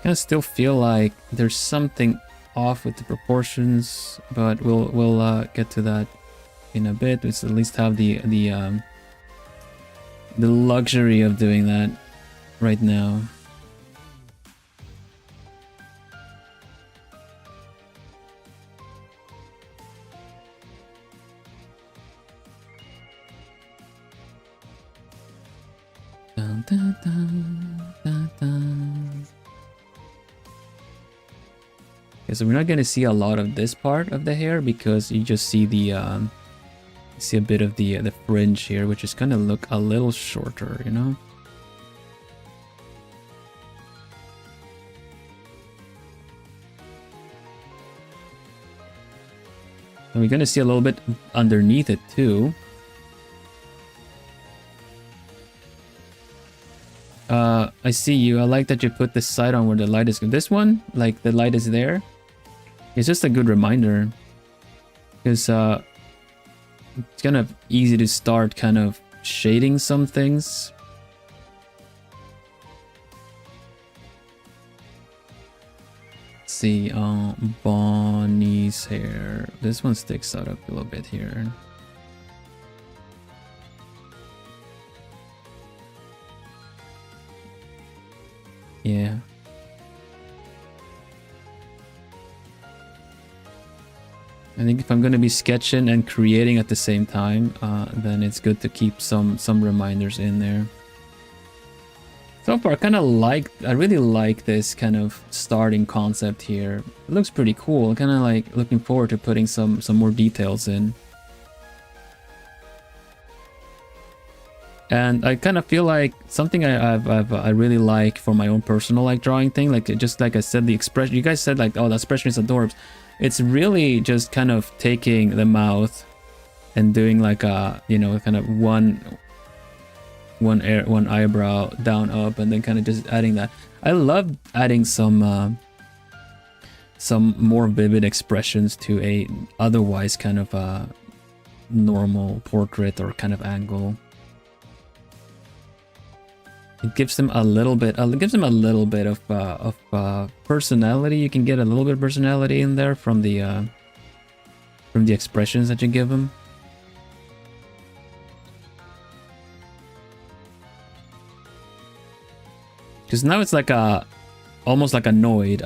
I still feel like there's something off with the proportions, but we'll get to that in a bit. Let's at least have the luxury of doing that right now. Dun, dun, dun, dun, dun. Okay, so we're not gonna see a lot of this part of the hair, because you just see the see a bit of the fringe here, which is gonna look a little shorter, you know. And we're gonna see a little bit underneath it too. I see you. I like that you put this side on where the light is. This one, like the light is there. It's just a good reminder, because it's kind of easy to start kind of shading some things. Let's see, Bonnie's hair. This one sticks out a little bit here. Yeah. I think if I'm going to be sketching and creating at the same time, then it's good to keep some reminders in there. So far, I really like this kind of starting concept here. It looks pretty cool. Kind of like looking forward to putting some more details in. And I kind of feel like something I really like for my own personal like drawing thing, like just like I said, the expression. You guys said like, oh, the expression is adorbs. It's really just kind of taking the mouth and doing like a, you know, kind of one eyebrow down, up, and then kind of just adding that. I love adding some more vivid expressions to a otherwise kind of a normal portrait or kind of angle. It gives them a little bit. It gives them a little bit of personality. You can get a little bit of personality in there from the expressions that you give them. Because now it's like almost like annoyed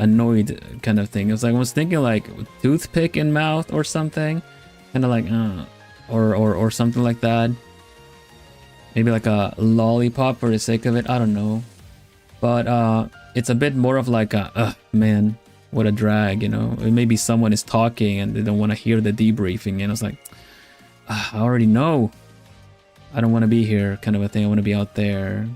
kind of thing. It's like I was thinking like toothpick in mouth or something, kind of like or something like that. Maybe like a lollipop for the sake of it. I don't know. But it's a bit more of like a, man, what a drag, you know. Maybe someone is talking and they don't want to hear the debriefing. And it's like, I already know. I don't want to be here kind of a thing. I want to be out there.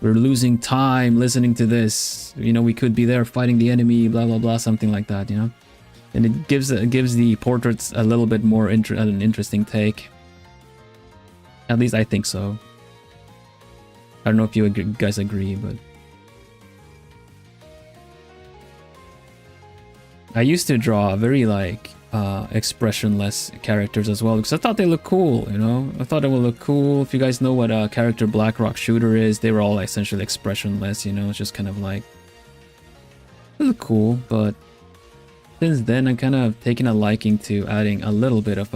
We're losing time listening to this. You know, we could be there fighting the enemy, blah, blah, blah, something like that, you know. And it gives the portraits a little bit more an interesting take. At least I think so. I don't know if you guys agree, but I used to draw very like expressionless characters as well because I thought they looked cool, you know. I thought it would look cool. If you guys know what a character Black Rock Shooter is, they were all essentially expressionless, you know. It's just kind of like, they look cool, but since then I'm kind of taking a liking to adding a little bit of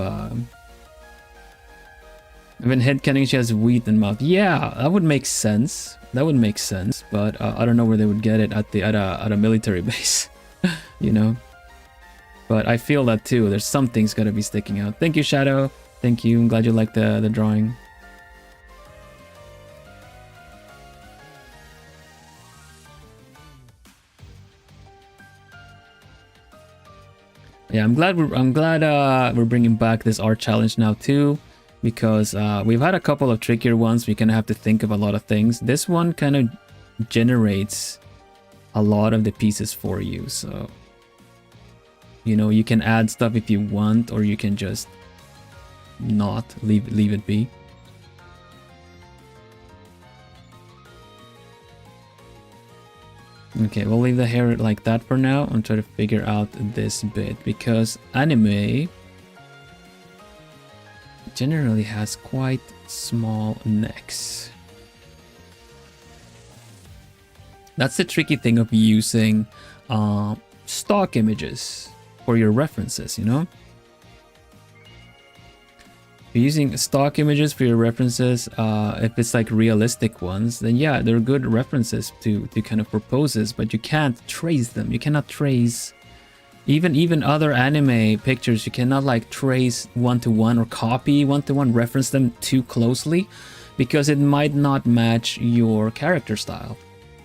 I've been headcanon she has wheat in mouth. Yeah, that would make sense. That would make sense, but I don't know where they would get it at a military base, you know. But I feel that too. There's something's gotta be sticking out. Thank you, Shadow. Thank you. I'm glad you liked the drawing. Yeah, I'm glad we're bringing back this art challenge now too. Because we've had a couple of trickier ones. We kind of have to think of a lot of things. This one kind of generates a lot of the pieces for you. So, you know, you can add stuff if you want, or you can just not leave it be. Okay, we'll leave the hair like that for now and try to figure out this bit because anime generally has quite small necks. That's the tricky thing of using stock images for your references, you know? If you're using stock images for your references, if it's like realistic ones, then yeah, they're good references to kind of proposes, but you can't trace them. You cannot trace even other anime pictures. You cannot like trace one-to-one or copy one-to-one, reference them too closely because it might not match your character style.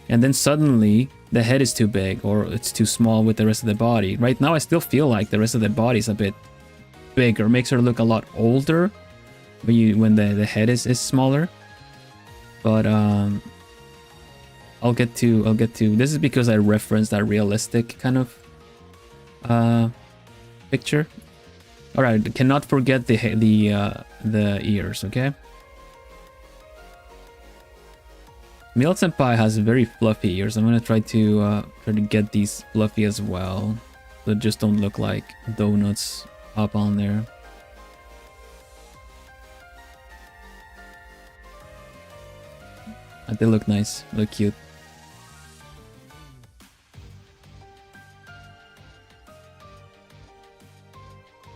And then suddenly the head is too big or it's too small with the rest of the body. Right now I still feel like the rest of the body is a bit bigger, makes her look a lot older when the head is smaller. But I'll get to this is because I referenced that realistic kind of picture. All right, cannot forget the ears. Okay. Miel Senpai has very fluffy ears. I'm gonna try to get these fluffy as well, so just don't look like donuts up on there. They look nice, look cute.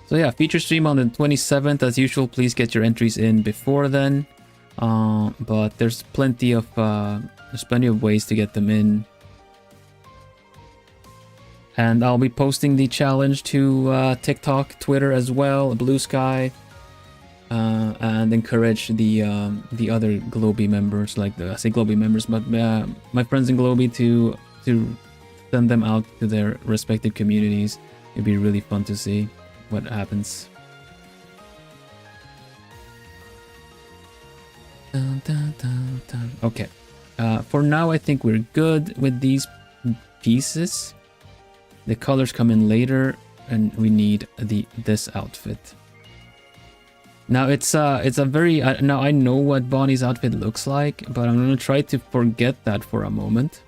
So yeah, feature stream on the 27th as usual. Please get your entries in before then. But there's plenty of ways to get them in. And I'll be posting the challenge to TikTok, Twitter as well, Blue Sky, and encourage the other globie members, like I say globie members, but my friends in globie to send them out to their respective communities. It'd be really fun to see what happens. Dun, dun, dun, dun. Okay, for now I think we're good with these pieces. The colors come in later, and we need this outfit. Now it's a very now I know what Bonnie's outfit looks like, but I'm gonna try to forget that for a moment.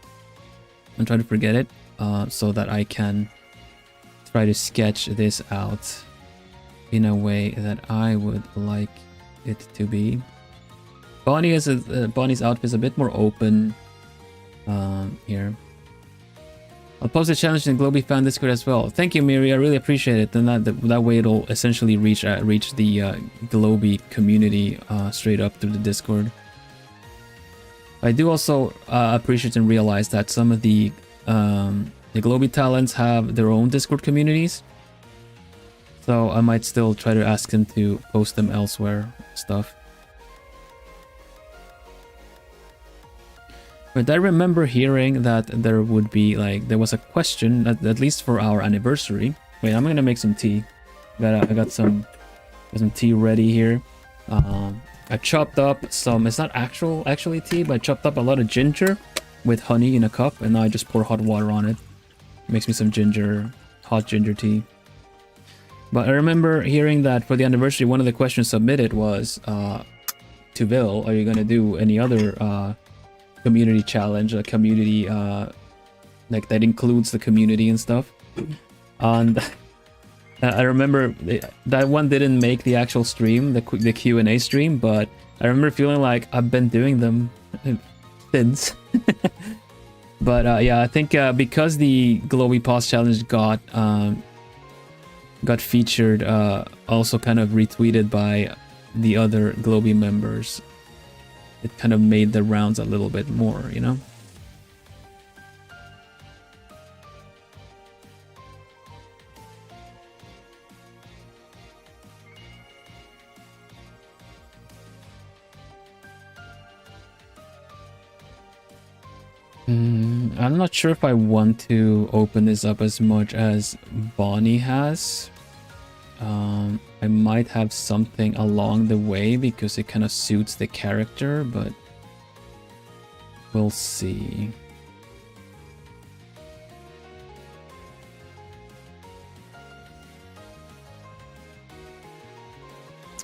I'm trying to forget it, so that I can try to sketch this out in a way that I would like it to be. Bonnie's outfit is a bit more open here. I'll post a challenge in Globie Fan Discord as well. Thank you, Miri. I really appreciate it. And that way it'll essentially reach the Globie community straight up through the Discord. I do also appreciate and realize that some of the Globie talents have their own Discord communities. So I might still try to ask them to post them elsewhere stuff. But I remember hearing that there would be there was a question at least for our anniversary. Wait, I'm gonna make some tea. I got some tea ready here. I chopped up some. It's not actually tea, but I chopped up a lot of ginger with honey in a cup, and now I just pour hot water on it. Makes me some hot ginger tea. But I remember hearing that for the anniversary, one of the questions submitted was to Vil, are you gonna do any other community challenge, a community that includes the community and stuff? And I remember that one didn't make the actual stream, the Q&A stream, but I remember feeling like I've been doing them since. But yeah, I think because the Globie Pause challenge got featured, also kind of retweeted by the other Globie members, it kind of made the rounds a little bit more, you know? I'm not sure if I want to open this up as much as Bonnie has. I might have something along the way because it kind of suits the character, but we'll see.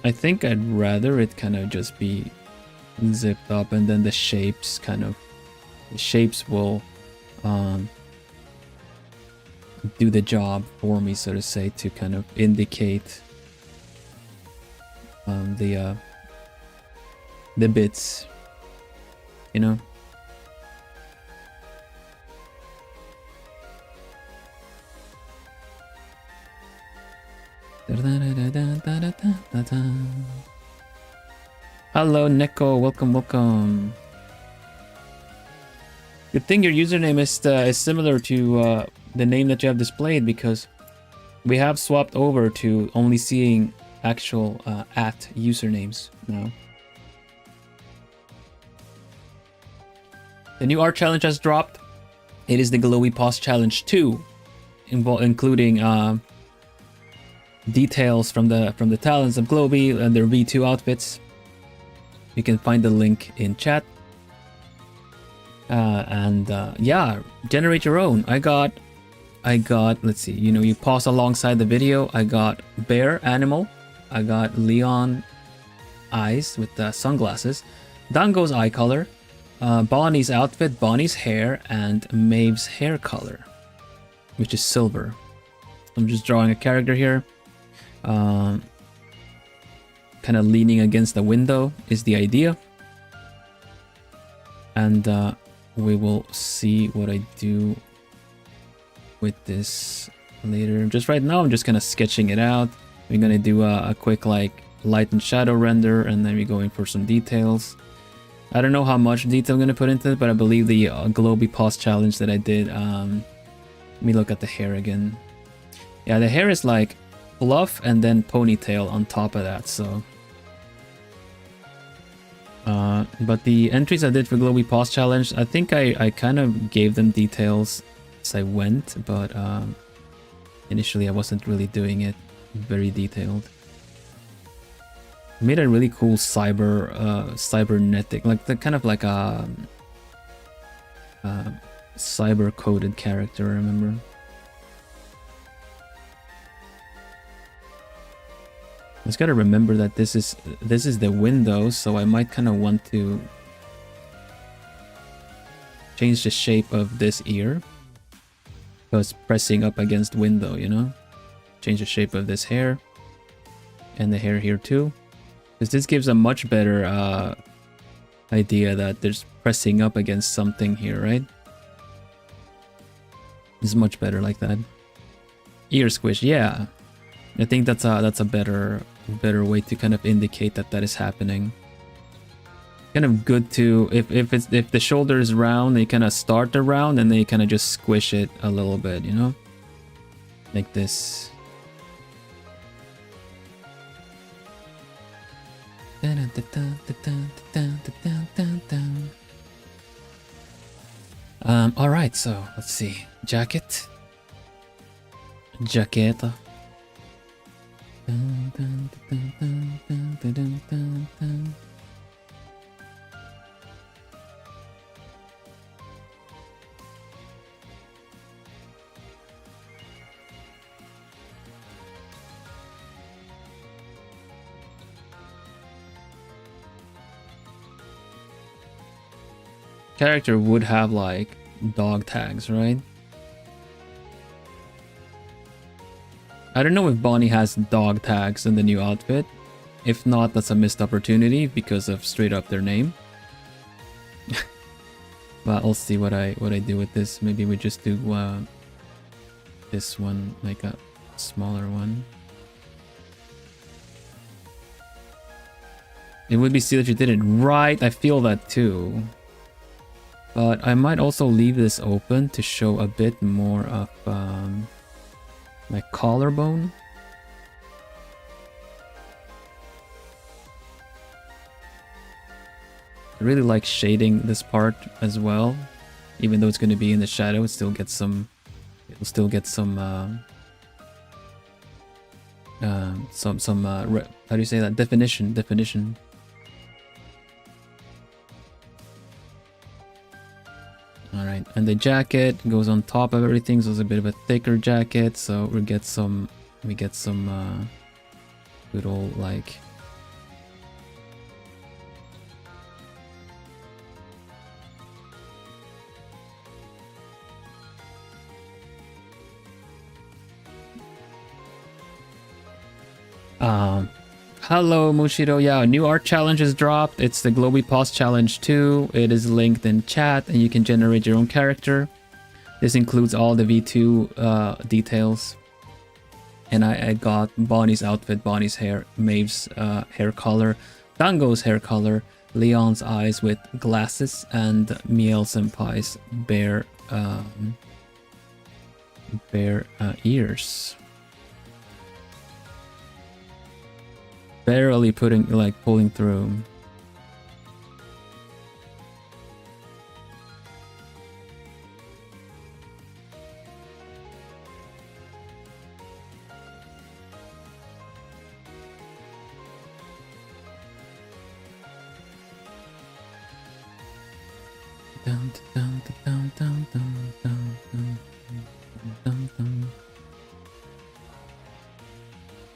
I think I'd rather it kind of just be zipped up, and then the shapes will do the job for me, so to say, to kind of indicate the bits, you know. Hello Neko, welcome. Good thing your username is similar to the name that you have displayed, because we have swapped over to only seeing actual @ usernames now. The new art challenge has dropped. It is the Globie Pause Challenge 2, including details from the talents of Globie and their V2 outfits. You can find the link in chat. Yeah, generate your own. I got, let's see, you know, you pause alongside the video. I got bear animal. I got Leon eyes with the sunglasses. Dango's eye color. Bonnie's outfit, Bonnie's hair, and Maeve's hair color, which is silver. I'm just drawing a character here. Kind of leaning against the window is the idea. And we will see what I do with this later. Just right now, I'm just kind of sketching it out. We're gonna do a quick like light and shadow render, and then we're going for some details. I don't know how much detail I'm gonna put into it, but I believe the globie pause challenge that I did. Let me look at the hair again. Yeah, the hair is like fluff and then ponytail on top of that. So, but the entries I did for globie pause challenge, I think I kind of gave them details as I went, but initially I wasn't really doing it very detailed. Made a really cool cybernetic, like the kind of like a cyber coded character, I remember. I just gotta remember that this is the window, so I might kind of want to change the shape of this ear, because pressing up against window, you know. Change the shape of this hair and the hair here too, because this gives a much better idea that there's pressing up against something here, right? It's much better like that. Ear squish, yeah. I think that's a better way to kind of indicate that is happening. Kind of good to if the shoulder is round, they kind of start the round and they kind of just squish it a little bit, you know, like this. All right, so let's see. Jacket. Character would have like dog tags, right? I don't know if Bonnie has dog tags in the new outfit. If not, that's a missed opportunity because of straight up their name. But I'll see what I do with this. Maybe we just do this one, like a smaller one. It would be silly if you did it right. I feel that too. But I might also leave this open to show a bit more of my collarbone. I really like shading this part as well. Even though it's going to be in the shadow, it still gets some. It'll still get some. How do you say that? Definition. Alright, and the jacket goes on top of everything, so it's a bit of a thicker jacket, so we get some good old like hello Mushido. Yeah, a new art challenge is dropped. It's the globie pause challenge 2. It is linked in chat and you can generate your own character. This includes all the V2 details. And I got Bonnie's outfit, Bonnie's hair, Maeve's hair color, Dango's hair color, Leon's eyes with glasses, and Miel Senpai's bare ears. Barely pulling through.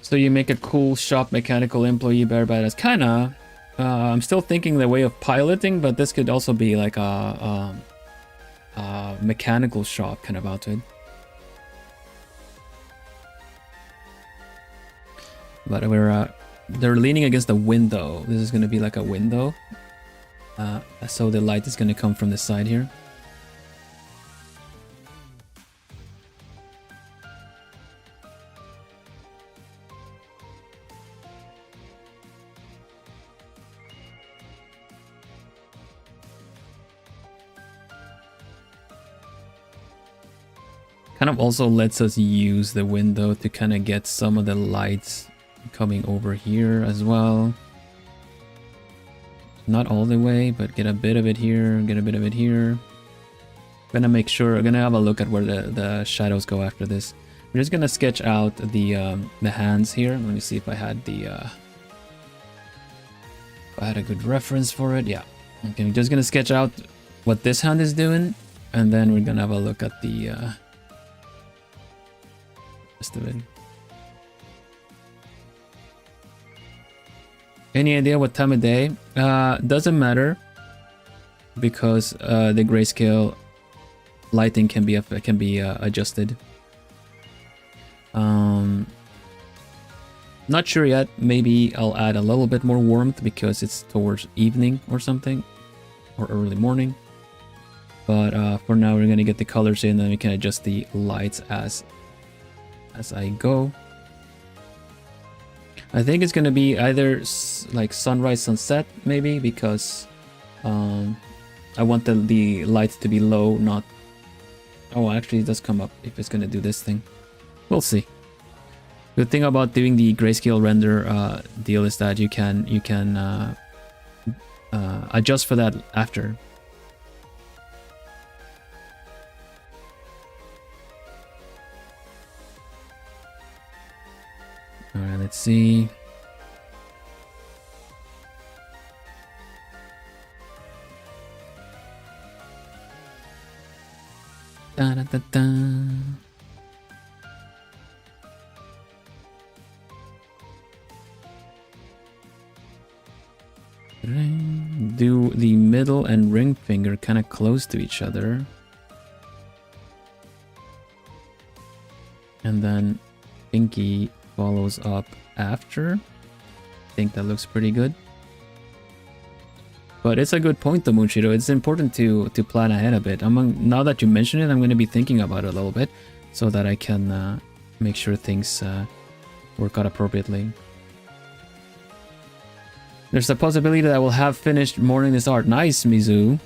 So you make a cool shop mechanical employee bear badass. Kinda. I'm still thinking the way of piloting, but this could also be like a mechanical shop kind of outfit. But they're leaning against a window. This is gonna be like a window. So the light is going to come from the side here. Kind of also lets us use the window to kind of get some of the lights coming over here as well. Not all the way, but get a bit of it here, get a bit of it here. Gonna make sure, I'm gonna have a look at where the shadows go after this. We're just gonna sketch out the hands here. Let me see if I had if I had a good reference for it. Yeah. Okay, I'm just gonna sketch out what this hand is doing, and then we're gonna have a look at the rest of it. Any idea what time of day? Doesn't matter, because the grayscale lighting can be adjusted. Not sure yet. Maybe I'll add a little bit more warmth because it's towards evening or something, or early morning. But for now, we're gonna get the colors in, and we can adjust the lights as I go. I think it's gonna be either like sunrise, sunset, maybe, because I want the lights to be low, not. Oh, actually, it does come up if it's gonna do this thing. We'll see. Good thing about doing the grayscale render deal is that you can adjust for that after. All right, let's see. Da, da, da, da. Do the middle and ring finger kind of close to each other, and then pinky follows up after. I think that looks pretty good. But it's a good point though, Moonshiro. It's important to plan ahead a bit. Now that you mention it, I'm going to be thinking about it a little bit so that I can make sure things work out appropriately. There's a possibility that I will have finished morning this art. Nice, Mizu.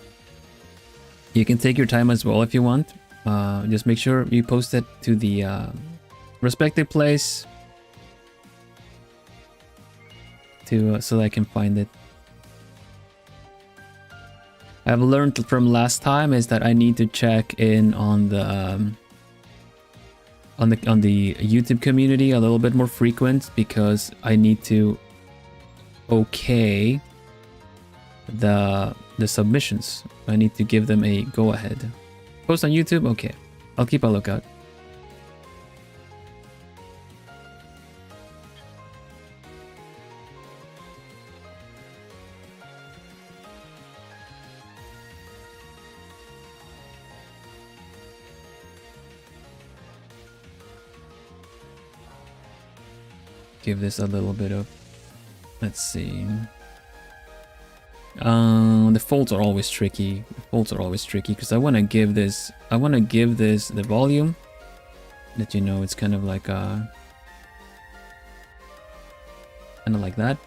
You can take your time as well if you want. Just make sure you post it to the respective place so that I can find it. I've learned from last time is that I need to check in on the YouTube community a little bit more frequent, because I need to okay the submissions. I need to give them a go ahead. Post on YouTube? Okay. I'll keep a lookout. Give this a little bit of, let's see. The folds are always tricky. Because I want to give this the volume that, you know, it's kind of like that.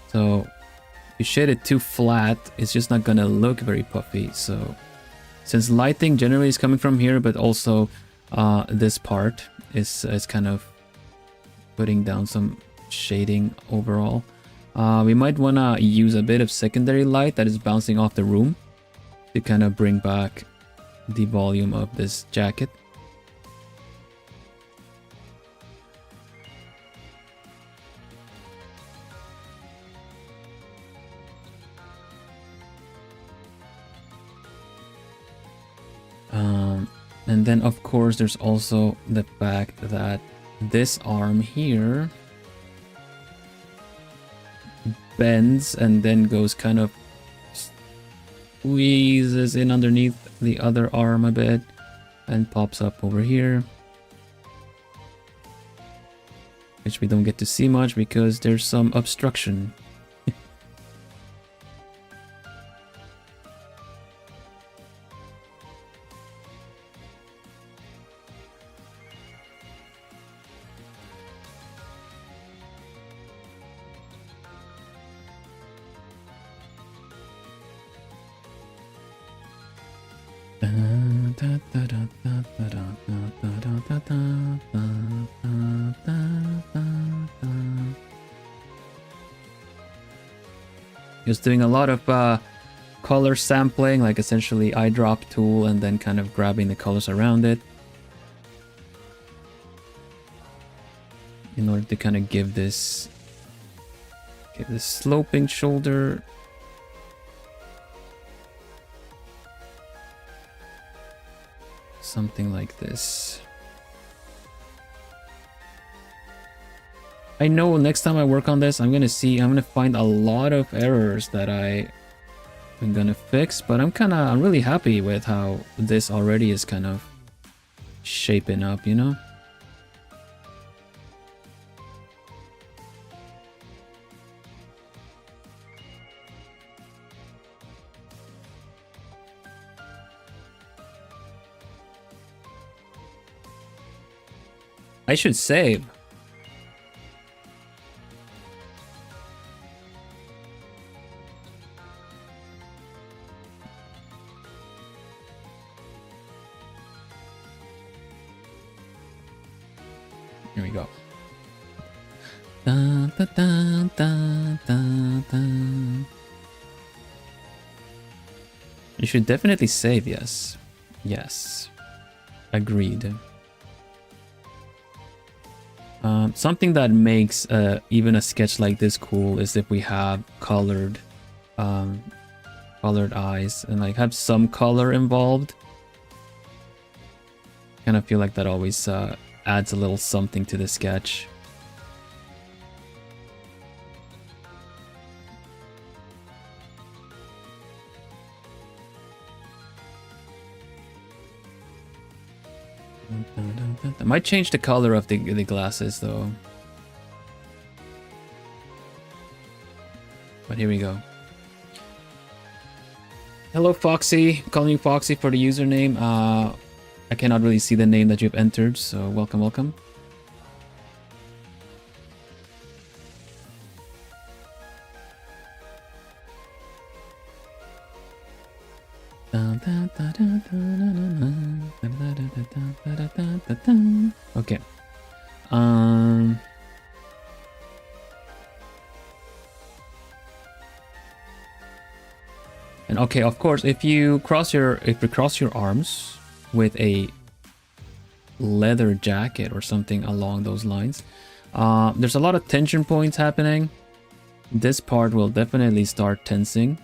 So if you shade it too flat, it's just not gonna look very puffy. So since lighting generally is coming from here, but also this part is kind of putting down some shading overall. We might want to use a bit of secondary light that is bouncing off the room to kind of bring back the volume of this jacket. And then of course there's also the fact that this arm here bends and then goes kind of squeezes in underneath the other arm a bit and pops up over here, which we don't get to see much because there's some obstruction. He was doing a lot of color sampling, like essentially eyedrop tool, and then kind of grabbing the colors around it in order to kind of give this sloping shoulder. Something like this. I know next time I work on this, I'm gonna find a lot of errors that I'm gonna fix, but I'm really happy with how this already is kind of shaping up, you know? I should save. Here we go. Dun, dun, dun, dun, dun, dun. You should definitely save, yes. Yes. Agreed. Something that makes even a sketch like this cool is if we have colored eyes and like have some color involved. Kind of feel like that always adds a little something to the sketch. I might change the color of the glasses though. But here we go. Hello Foxy, I'm calling you Foxy for the username. I cannot really see the name that you've entered, so welcome, welcome. Okay. And okay, of course, if you cross your arms with a leather jacket or something along those lines, there's a lot of tension points happening. This part will definitely start tensing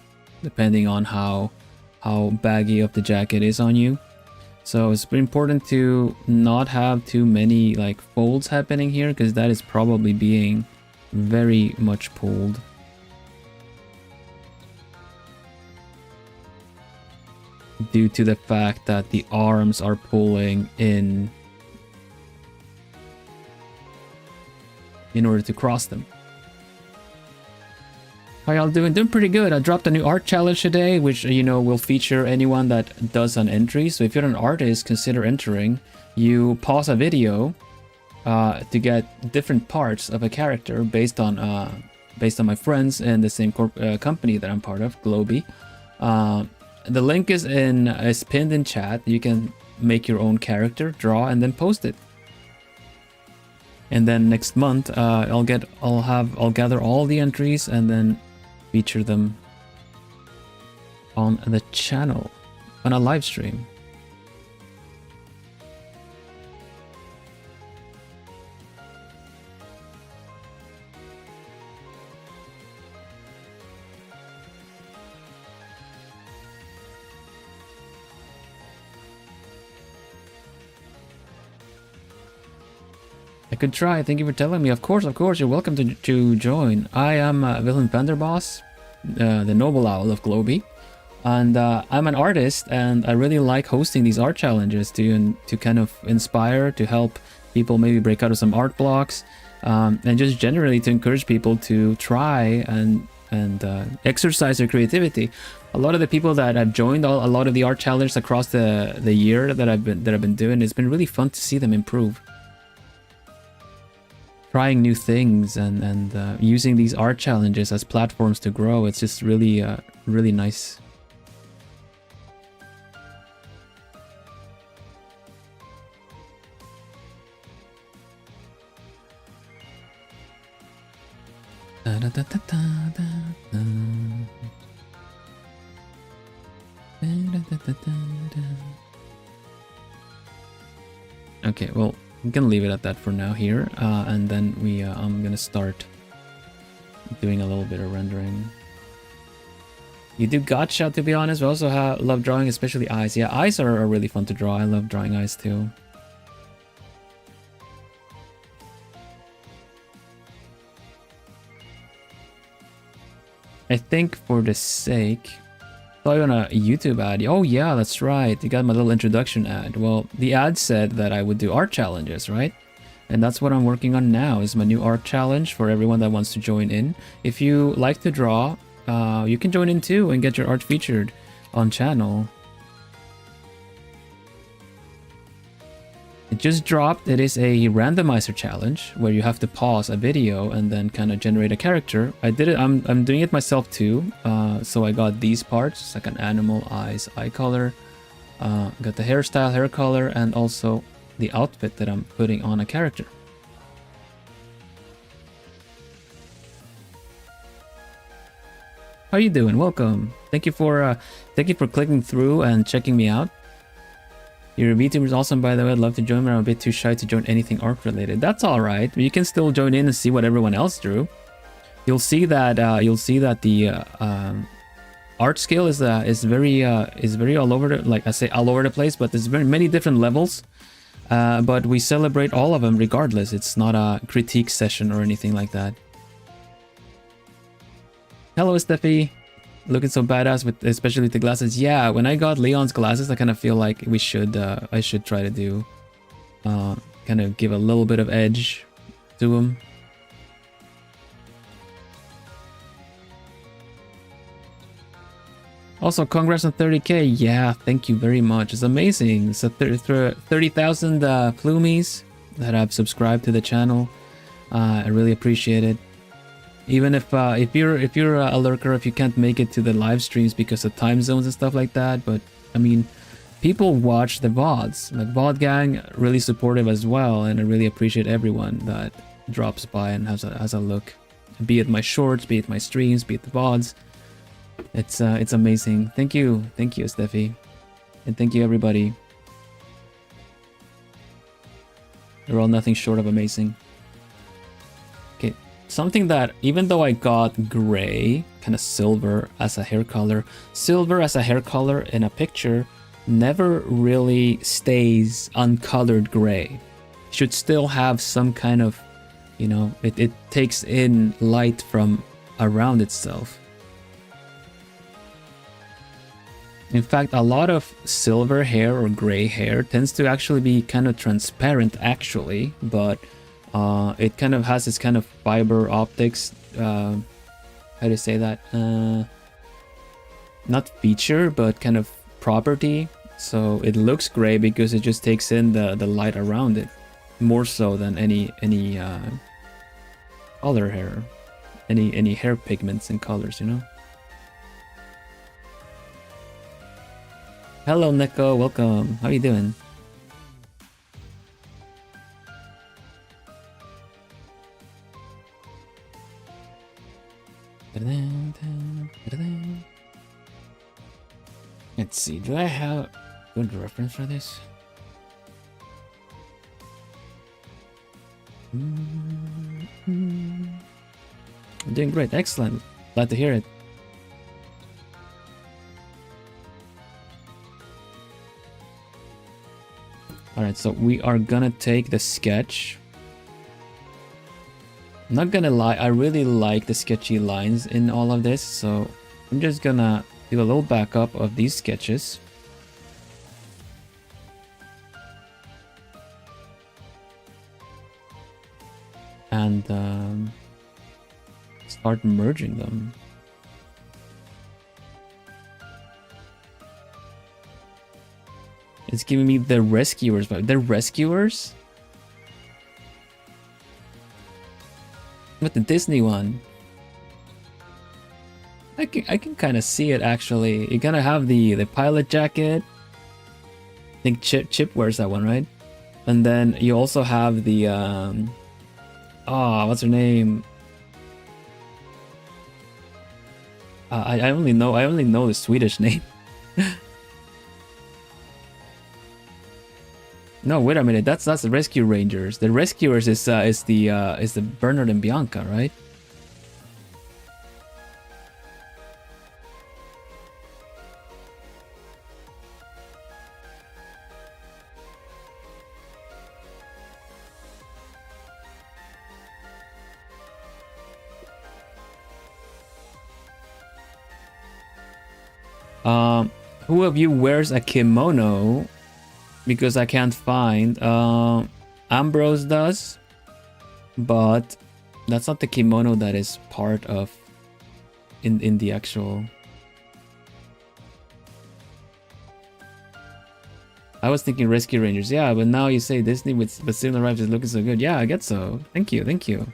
depending on how baggy of the jacket is on you. So it's important to not have too many like folds happening here, because that is probably being very much pulled. Due to the fact that the arms are pulling in order to cross them. How y'all doing? Doing pretty good. I dropped a new art challenge today, which, you know, will feature anyone that does an entry. So if you're an artist, consider entering. You pause a video to get different parts of a character based on my friends and the same company that I'm part of, Globie. The link is pinned in chat. You can make your own character, draw, and then post it. And then next month, I'll gather all the entries and then feature them on the channel on a live stream. I could try. Thank you for telling me. Of course, you're welcome to join. I am Vilhelm Vanderbos, the noble owl of Globie, and I'm an artist, and I really like hosting these art challenges to kind of inspire, to help people maybe break out of some art blocks, and just generally to encourage people to try and exercise their creativity. A lot of the people that have joined a lot of the art challenges across the year that I've been doing, it's been really fun to see them improve. Trying new things and using these art challenges as platforms to grow. It's just really really nice. Da, da, da, da, da, da, da. Da, da, da, da, da. Okay, well, I'm gonna leave it at that for now here, and then I'm gonna start doing a little bit of rendering. You do gotcha, to be honest. We also love drawing, especially eyes. Yeah, eyes are really fun to draw. I love drawing eyes too. I think for the sake... I on a YouTube ad. Oh yeah, that's right. You got my little introduction ad. Well, the ad said that I would do art challenges, right? And that's what I'm working on now, is my new art challenge for everyone that wants to join in. If you like to draw, you can join in too and get your art featured on channel. It just dropped. It is a randomizer challenge where you have to pause a video and then kind of generate a character. I did it. I'm doing it myself too. So I got these parts, like an animal, eyes, eye color. Got the hairstyle, hair color, and also the outfit that I'm putting on a character. How you doing? Welcome. Thank you for clicking through and checking me out. Your VTuber is awesome, by the way. I'd love to join, but I'm a bit too shy to join anything art related. That's all right. You can still join in and see what everyone else drew. You'll see that the art scale is very all over the, like I say, all over the place. But there's very many different levels. But we celebrate all of them regardless. It's not a critique session or anything like that. Hello, Steffi. Looking so badass, with especially with the glasses. Yeah, when I got Leon's glasses, I kind of feel like I should try to do, kind of give a little bit of edge to him. Also, congrats on 30k. Yeah, thank you very much. It's amazing. It's a 30,000 plumies that have subscribed to the channel. I really appreciate it. Even if you're a lurker, if you can't make it to the live streams because of time zones and stuff like that, but I mean, people watch the VODs. Like VOD gang, really supportive as well, and I really appreciate everyone that drops by and has a look. Be it my shorts, be it my streams, be it the VODs. It's amazing. Thank you, Steffi, and thank you everybody. You're all nothing short of amazing. Something that, even though I got gray, kind of silver as a hair color in a picture never really stays uncolored gray. Should still have some kind of, you know, it takes in light from around itself. In fact, a lot of silver hair or gray hair tends to actually be kind of transparent actually, but it kind of has this kind of fiber optics, how do you say that? Not feature, but kind of property. So it looks gray because it just takes in the light around it, more so than any other hair, any hair pigments and colors, you know. Hello, Neko, welcome. How are you doing? Let's see, do I have a good reference for this? I'm doing great, excellent. Glad to hear it. Alright, so we are gonna take the sketch. I'm not gonna lie, I really like the sketchy lines in all of this, so I'm just gonna do a little backup of these sketches. And start merging them. It's giving me the rescuers, but the rescuers? With the Disney one, I can kind of see it actually. You're gonna have the pilot jacket. I think Chip wears that one, right? And then you also have the what's her name? I only know the Swedish name. No, wait a minute. That's the Rescue Rangers. The Rescuers is the Bernard and Bianca, right? Who of you wears a kimono? Because I can't find. Ambrose does, but that's not the kimono that is part of in the actual. I was thinking Rescue Rangers, yeah, but now you say Disney with Brazilian Arrives is looking so good. Yeah, I get so. Thank you, thank you.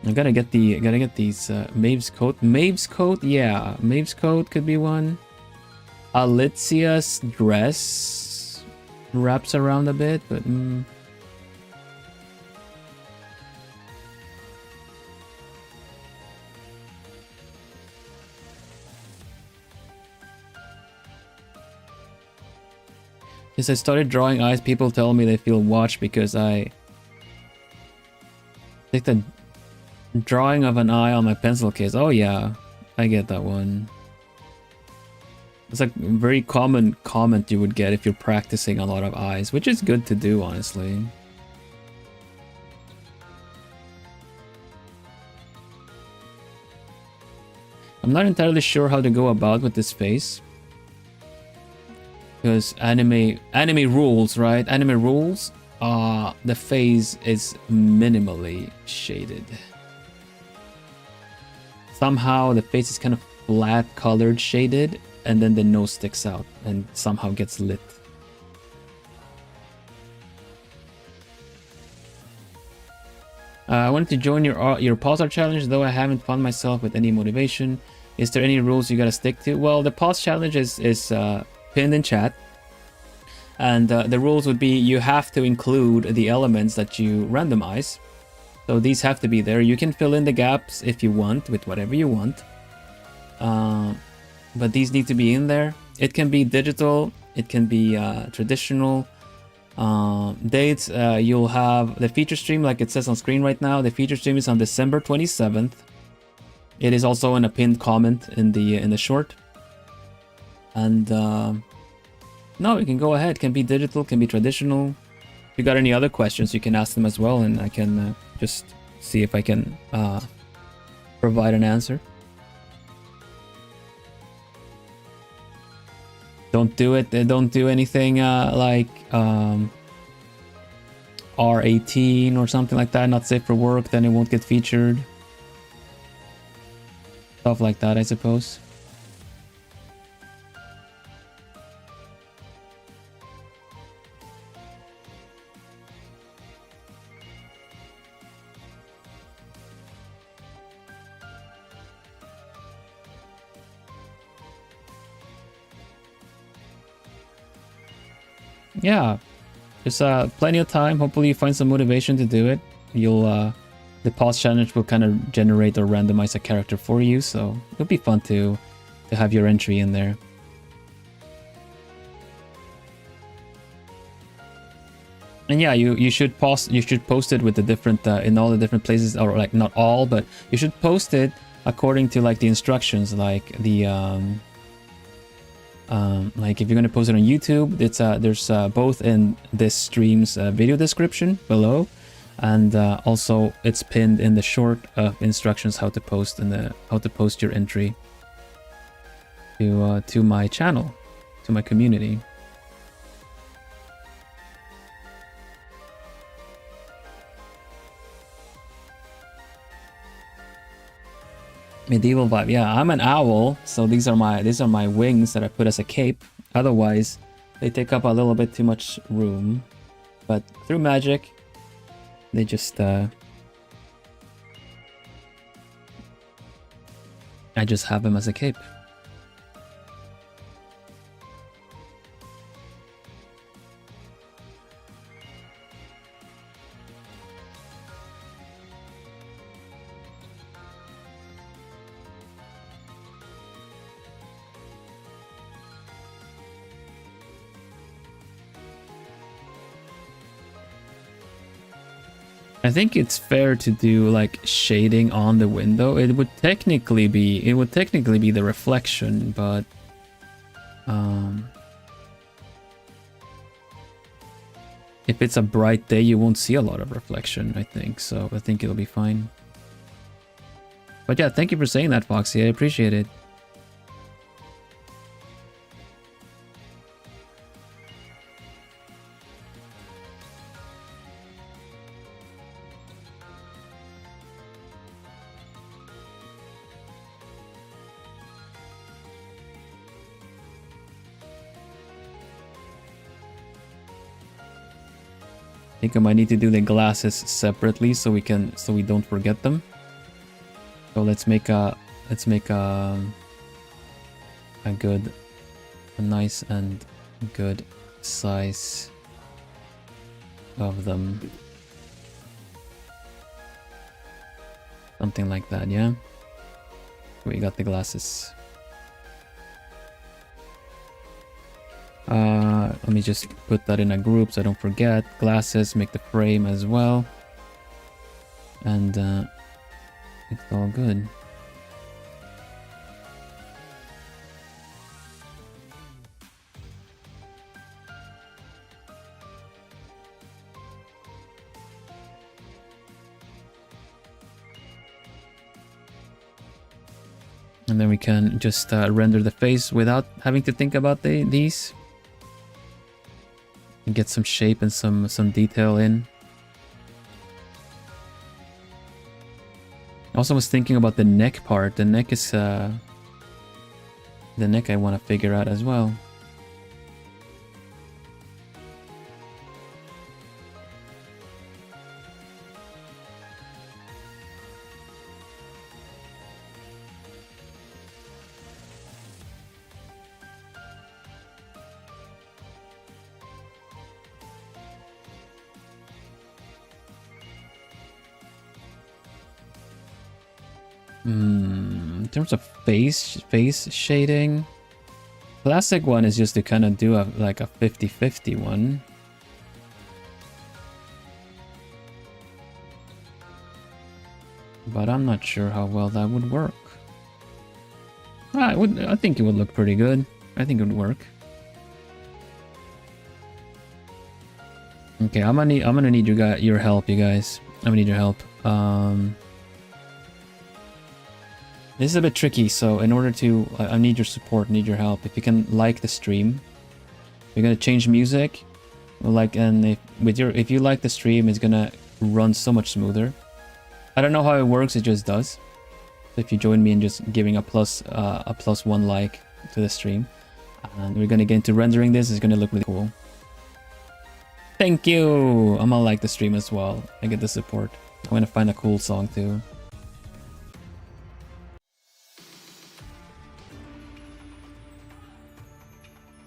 I gotta get these Maeve's coat. Maeve's coat, yeah, Maeve's coat could be one. Alicia's dress wraps around a bit, but since I started drawing eyes, people tell me they feel watched because I take the drawing of an eye on my pencil case. Oh yeah, I get that one. It's like a very common comment you would get if you're practicing a lot of eyes, which is good to do, honestly. I'm not entirely sure how to go about with this face. Because anime rules, right? Anime rules, the face is minimally shaded. Somehow the face is kind of flat colored shaded, and then the nose sticks out and somehow gets lit. I wanted to join your pause art challenge, though I haven't found myself with any motivation. Is there any rules you gotta stick to? Well, the pause challenge is pinned in chat, and the rules would be you have to include the elements that you randomize. So these have to be there. You can fill in the gaps if you want with whatever you want, but these need to be in there. It can be digital, it can be traditional. Dates, you'll have the feature stream like it says on screen right now. The feature stream is on December 27th. It is also in a pinned comment in the short. And no, you can go ahead. Can be digital, can be traditional. If you got any other questions, you can ask them as well, and I can just see if I can provide an answer. Don't do it. Don't do anything like R18 or something like that. Not safe for work. Then it won't get featured. Stuff like that, I suppose. Yeah, there's plenty of time. Hopefully you find some motivation to do it. You'll the pause challenge will kind of generate or randomize a character for you, so it'll be fun to have your entry in there. And yeah, you should post it with the different in all the different places, or like not all, but you should post it according to like the instructions, like the like if you're gonna post it on YouTube, it's there's both in this stream's video description below, and also it's pinned in the short instructions how to post your entry to my channel, to my community. Medieval vibe, yeah. I'm an owl, so these are my wings that I put as a cape. Otherwise, they take up a little bit too much room. But through magic, they just I just have them as a cape. I think it's fair to do like shading on the window. It would technically be the reflection, but if it's a bright day, you won't see a lot of reflection, I think. So I think it'll be fine. But yeah, thank you for saying that, Foxy. I appreciate it. I think I might need to do the glasses separately so we don't forget them. So let's make a nice and good size of them. Something like that, yeah. We got the glasses. Let me just put that in a group so I don't forget. Glasses, make the frame as well. And it's all good. And then we can just render the face without having to think about these. And get some shape and some detail in. I also was thinking about the neck part. The neck is the neck I want to figure out as well. In terms of face shading, classic one is just to kind of do like a 50-50 one. But I'm not sure how well that would work. I think it would look pretty good. I think it would work. Okay, I'm gonna need your help, you guys. I'm gonna need your help. This is a bit tricky, so in order to, I need your support, need your help. If you can like the stream, we're gonna change music, and if you like the stream, it's gonna run so much smoother. I don't know how it works, it just does. So if you join me in just giving a plus one like to the stream, and we're gonna get into rendering this, it's gonna look really cool. Thank you! I'm gonna like the stream as well. I get the support. I'm gonna find a cool song too.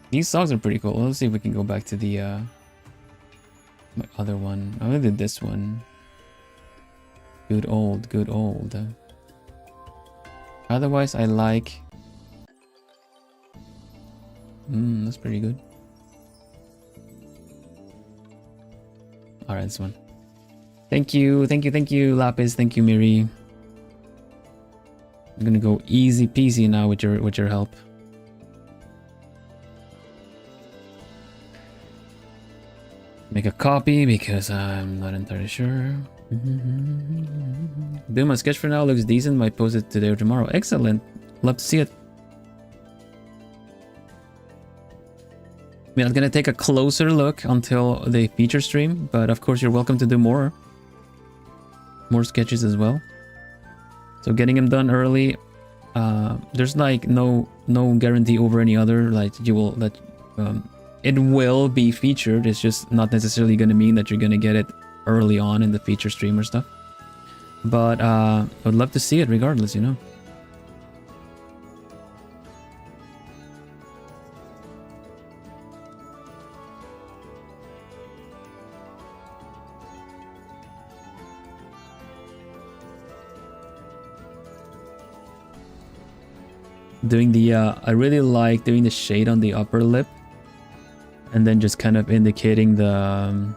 These songs are pretty cool. Let's see if we can go back to the my other one. I'm gonna do this one. Good old. Otherwise, I like. That's pretty good. All right, this one. Thank you, Lapis. Thank you, Miri. I'm gonna go easy peasy now with your help. Make a copy because I'm not entirely sure. Dude, my sketch for now looks decent. Might post it today or tomorrow. Excellent. Love to see it. I mean, I'm gonna take a closer look until the feature stream, but of course you're welcome to do more sketches as well. So getting them done early, there's like no guarantee over any other. Like it will be featured. It's just not necessarily going to mean that you're going to get it early on in the feature stream or stuff. But I would love to see it regardless, you know. I really like doing the shade on the upper lip. And then just kind of indicating the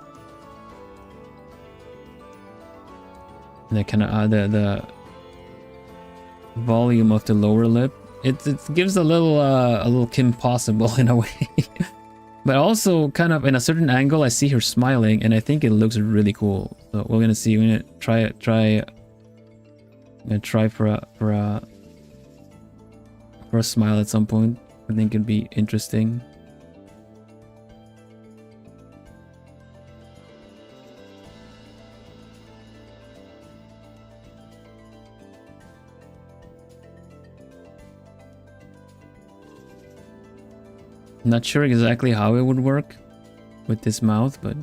And the kind of the volume of the lower lip. It gives a little Kim Possible in a way. But also kind of in a certain angle I see her smiling and I think it looks really cool. So we're gonna see. We're gonna try for a smile at some point. I think it'd be interesting. Not sure exactly how it would work with this mouth, but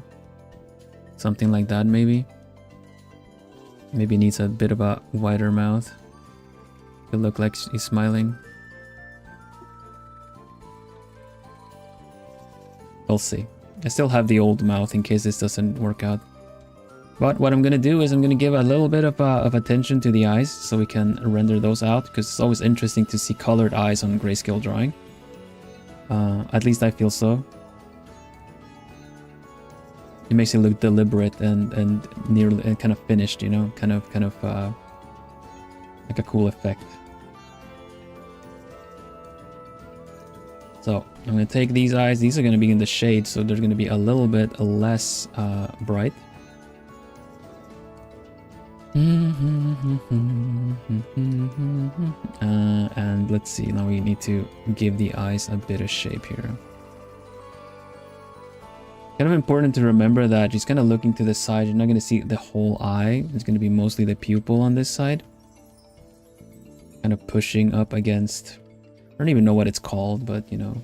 something like that maybe. Maybe needs a bit of a wider mouth. It look like he's smiling. We'll see. I still have the old mouth in case this doesn't work out. But what I'm gonna do is I'm gonna give a little bit of attention to the eyes so we can render those out, because it's always interesting to see colored eyes on grayscale drawing. At least I feel so. It makes it look deliberate and nearly and kind of finished, you know, kind of like a cool effect. So I'm gonna take these eyes. These are gonna be in the shade, so they're gonna be a little bit less bright. And let's see, now we need to give the eyes a bit of shape here. Kind of important to remember that just kind of looking to the side, you're not going to see the whole eye. It's going to be mostly the pupil on this side. Kind of pushing up against, I don't even know what it's called, but you know,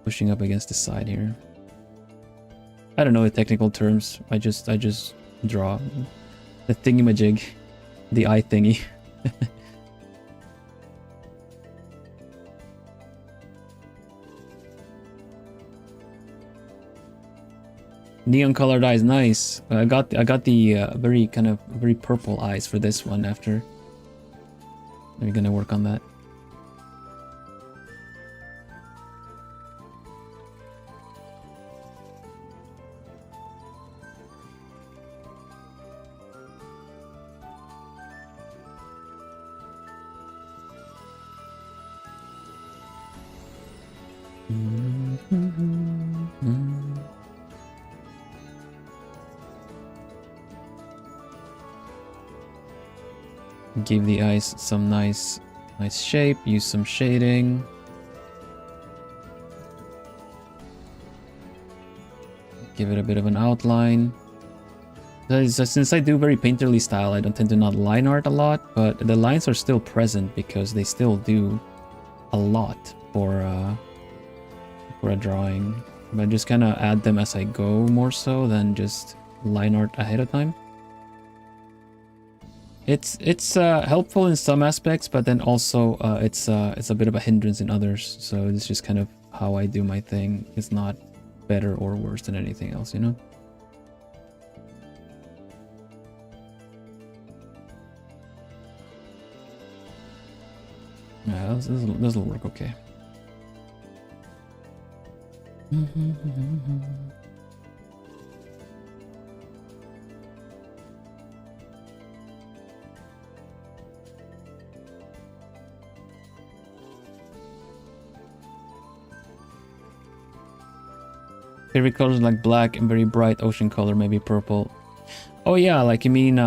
pushing up against the side here. I don't know the technical terms. I just draw the thingamajig, the eye thingy. Neon colored eyes, nice. I got the very purple eyes for this one after. We're gonna work on that. Give the eyes some nice shape, use some shading. Give it a bit of an outline. Since I do very painterly style, I don't tend to not line art a lot, but the lines are still present because they still do a lot for a drawing. But I just kind of add them as I go more so than just line art ahead of time. It's helpful in some aspects, but then also it's a bit of a hindrance in others. So it's just kind of how I do my thing. It's not better or worse than anything else, you know? Yeah, this will work okay. Favorite colors like black and very bright ocean color, maybe purple. Oh yeah, like you mean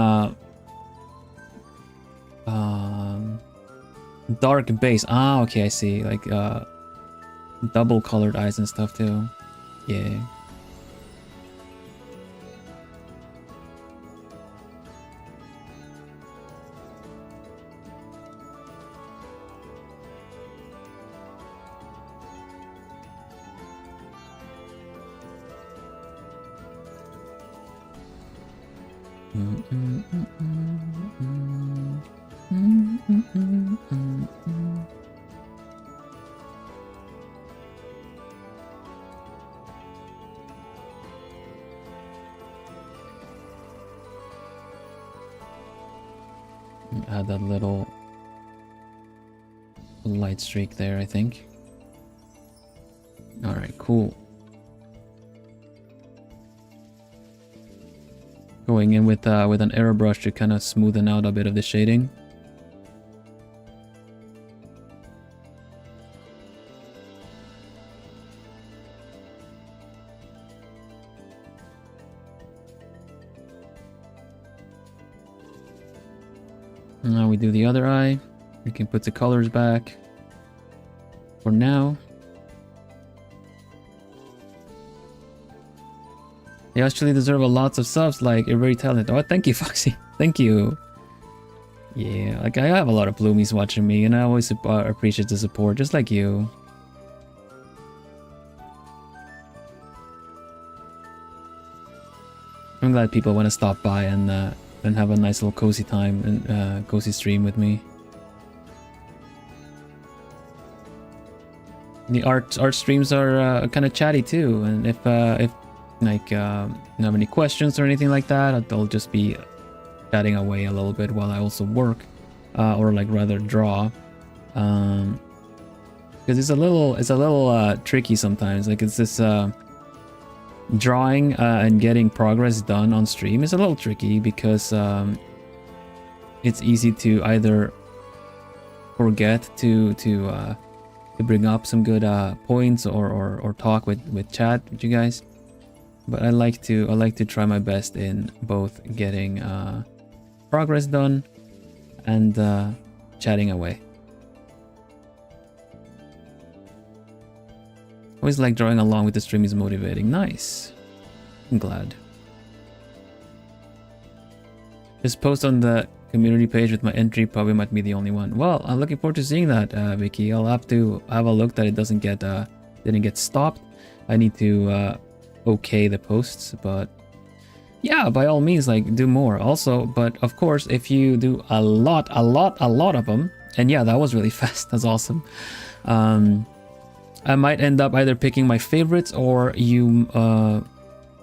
dark base. Ah, okay, I see. Like double colored eyes and stuff too. Yeah. Add that little light streak there, I think. All right, cool. Going in with an airbrush to kind of smoothen out a bit of the shading. Now we do the other eye. We can put the colors back for now. They actually deserve a lots of subs, like you're very talented. Oh, thank you, Foxy. Thank you. Yeah, like I have a lot of bloomies watching me, and I always appreciate the support, just like you. I'm glad people want to stop by and have a nice little cozy time and cozy stream with me. The art streams are kind of chatty too, and if like you have any questions or anything like that, I'll just be chatting away a little bit while I also work, or like rather draw, because it's a little tricky sometimes. Like it's this drawing and getting progress done on stream is a little tricky because it's easy to either forget to bring up some good points or talk with chat with you guys. But I like to try my best in both getting progress done and chatting away. Always like drawing along with the stream is motivating. Nice. I'm glad. Just post on the community page with my entry, probably might be the only one. Well, I'm looking forward to seeing that, Vicky. I'll have to have a look that it didn't get stopped. I need to okay the posts, but yeah, by all means, like do more also. But of course, if you do a lot of them, and yeah, that was really fast. That's awesome. I might end up either picking my favorites or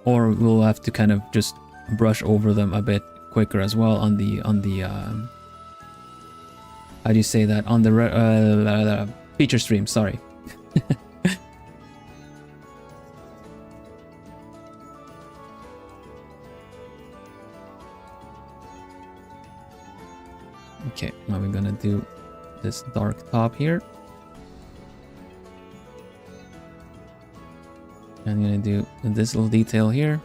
or we'll have to kind of just brush over them a bit quicker as well on the how do you say that, on the feature stream. Sorry. Okay, now we're gonna do this dark top here. I'm gonna do this little detail here.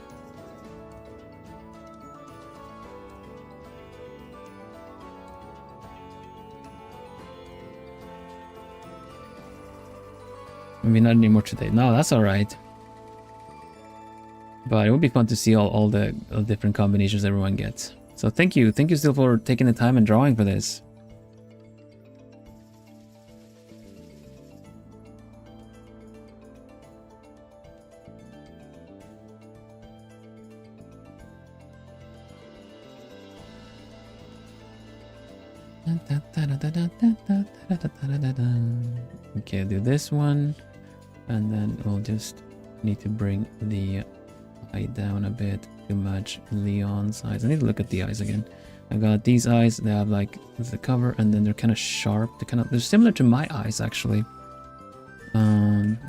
Maybe not anymore today. No, that's alright. But it would be fun to see all the different combinations everyone gets. So thank you still for taking the time and drawing for this. Okay, I'll do this one, and then we'll just need to bring the eye down a bit to match Leon's eyes. I need to look at the eyes again. I got these eyes, they have like the cover, and then they're kind of sharp. They're similar to my eyes actually.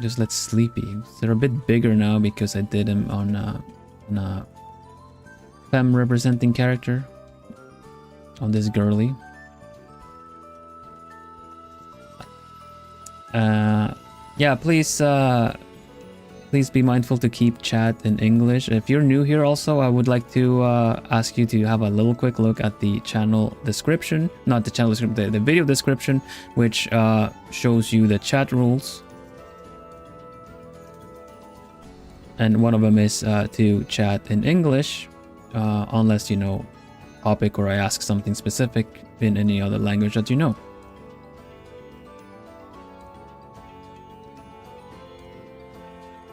Just less sleepy. They're a bit bigger now because I did them on a femme representing character, on this girly. Yeah, please be mindful to keep chat in English. If you're new here also, I would like to ask you to have a little quick look at the channel description, not the channel description, the video description, which shows you the chat rules. And one of them is to chat in English, unless you know topic or I ask something specific in any other language that you know.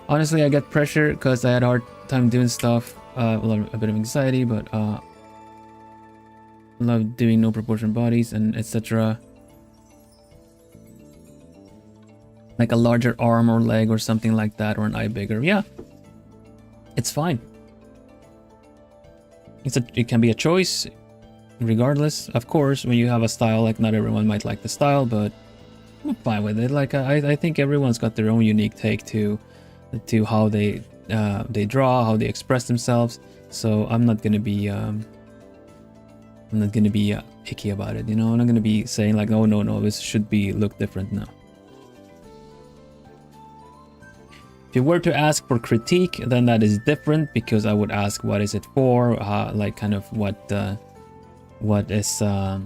Honestly, I get pressure because I had a hard time doing stuff, a bit of anxiety, but love doing no proportion bodies and etc. Like a larger arm or leg or something like that, or an eye bigger. Yeah, it's fine. It can be a choice, regardless. Of course, when you have a style, like not everyone might like the style, but I'm fine with it. Like I think everyone's got their own unique take to how they they draw, how they express themselves. So I'm not gonna be picky about it, you know. I'm not gonna be saying like, oh no, this should be look different. No. If you were to ask for critique, then that is different, because I would ask what is it for, like kind of what is I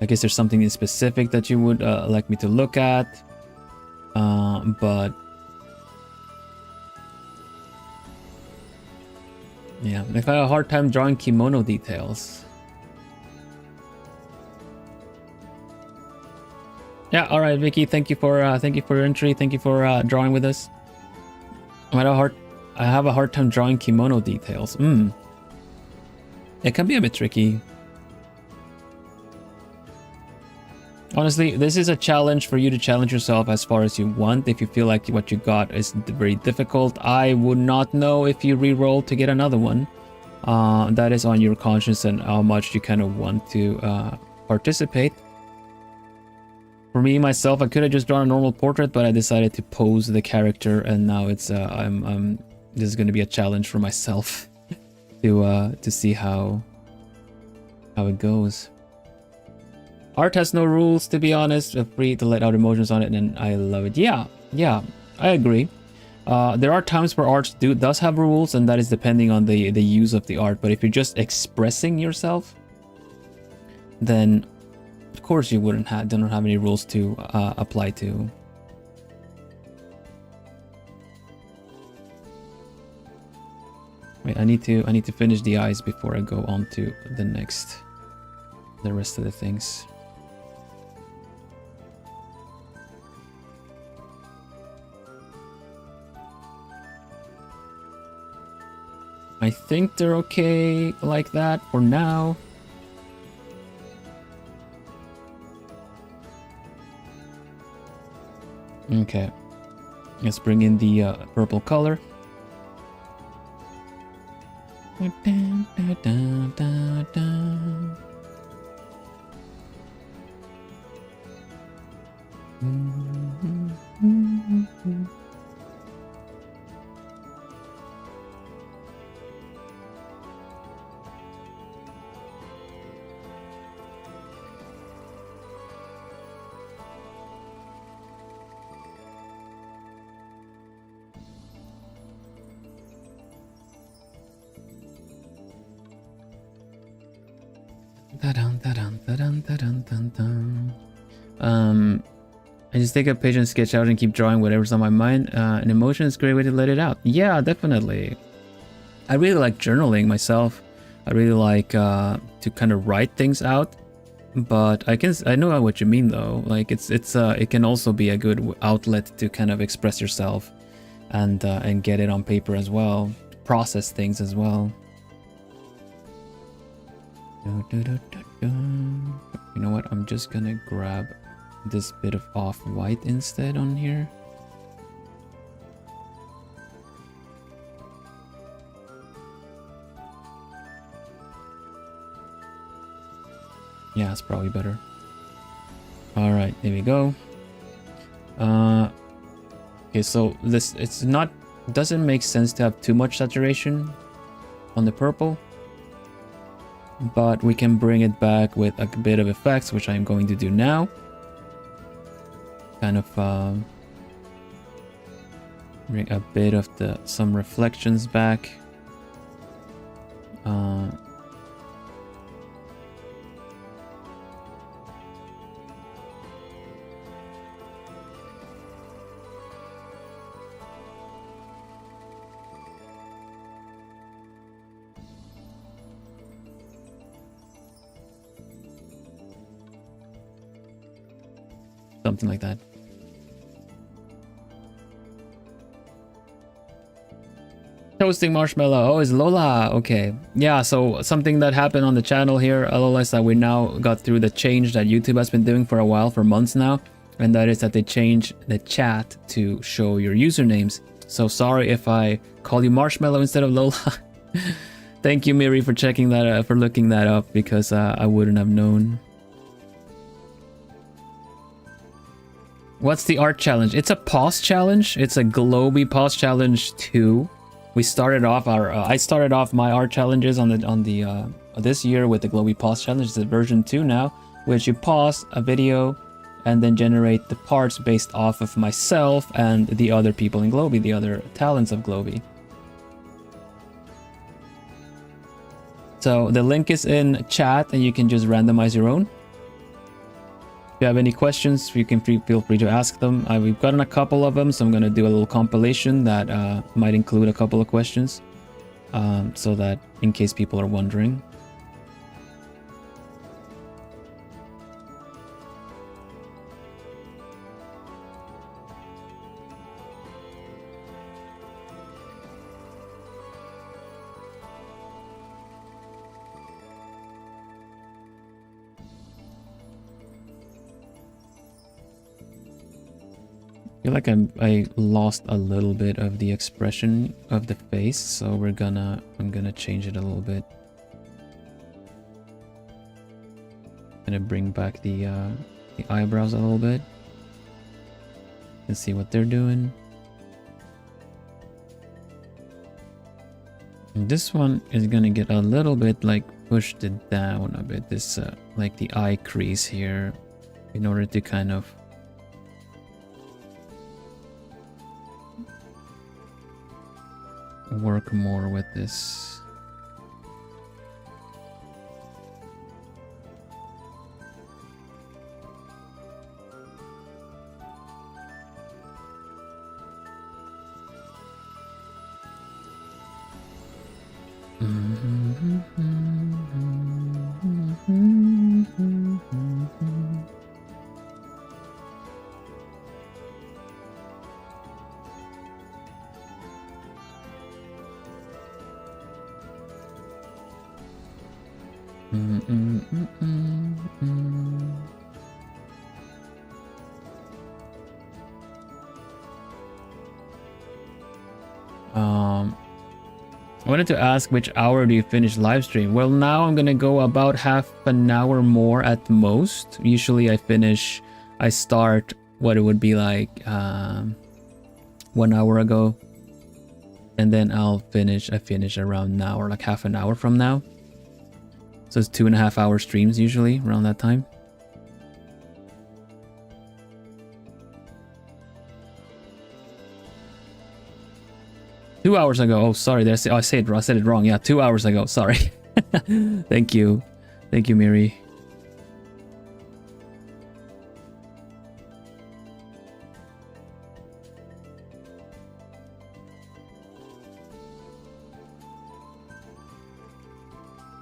guess there's something in specific that you would like me to look at, but yeah, if I have a hard time drawing kimono details. Yeah, all right, Vicky, thank you for your entry. Thank you for drawing with us. I have a hard time drawing kimono details. It can be a bit tricky. Honestly, this is a challenge for you to challenge yourself as far as you want. If you feel like what you got is very difficult, I would not know if you re-roll to get another one. That is on your conscience and how much you kind of want to participate. For me, myself, I could have just drawn a normal portrait, but I decided to pose the character, and now it's this is going to be a challenge for myself to see how it goes. Art has no rules, to be honest. Feel free to let out emotions on it, and I love it. Yeah, I agree. There are times where art does have rules, and that is depending on the use of the art. But if you're just expressing yourself, then of course you don't have any rules to apply to. Wait, I need to finish the eyes before I go on to the rest of the things. I think they're okay like that for now. Okay, let's bring in the purple color. I just take a page and sketch out and keep drawing whatever's on my mind. An emotion is a great way to let it out. Yeah, definitely. I really like journaling myself. I really like to kind of write things out. But I know what you mean though. Like it can also be a good outlet to kind of express yourself and get it on paper as well, process things as well. You know what? I'm just gonna grab this bit of off-white instead on here. Yeah, it's probably better. All right, there we go. Okay, so doesn't make sense to have too much saturation on the purple, but we can bring it back with a bit of effects, which I'm going to do now. Kind of bring a bit of some reflections back. Something like that. Toasting marshmallow. Oh, it's Lola. Okay. Yeah, so something that happened on the channel here, Lola, is that we now got through the change that YouTube has been doing for a while, for months now. And that is that they changed the chat to show your usernames. So sorry if I call you Marshmallow instead of Lola. Thank you, Miri, for checking that, for looking that up, because I wouldn't have known. What's the art challenge? It's a pause challenge. It's a globie pause challenge 2. We started off our I started off my art challenges on the this year with the globie pause challenge. It's a version 2 now, which you pause a video and then generate the parts based off of myself and the other people in globie, the other talents of globie. So the link is in chat and you can just randomize your own. If you have any questions, you can feel free to ask them. We've gotten a couple of them, so I'm going to do a little compilation that might include a couple of questions, so that in case people are wondering. I feel like I lost a little bit of the expression of the face, so I'm gonna change it a little bit. Gonna bring back the eyebrows a little bit and see what they're doing. And this one is gonna get a little bit like pushed it down a bit. This like the eye crease here, in order to kind of work more with this. I wanted to ask, which hour do you finish live stream? Well, now I'm gonna go about half an hour more at most. Usually I start what it would be like 1 hour ago, and then I finish around an hour, like half an hour from now. So it's 2.5 hour streams usually around that time. Two hours ago. Oh, sorry. I said it wrong. Yeah, 2 hours ago. Sorry. Thank you. Thank you, Miri.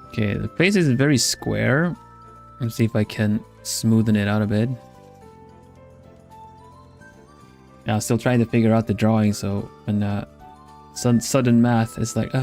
Okay, the face is very square. Let's see if I can smoothen it out a bit. Yeah, I'm still trying to figure out the drawing, so when sudden math is like,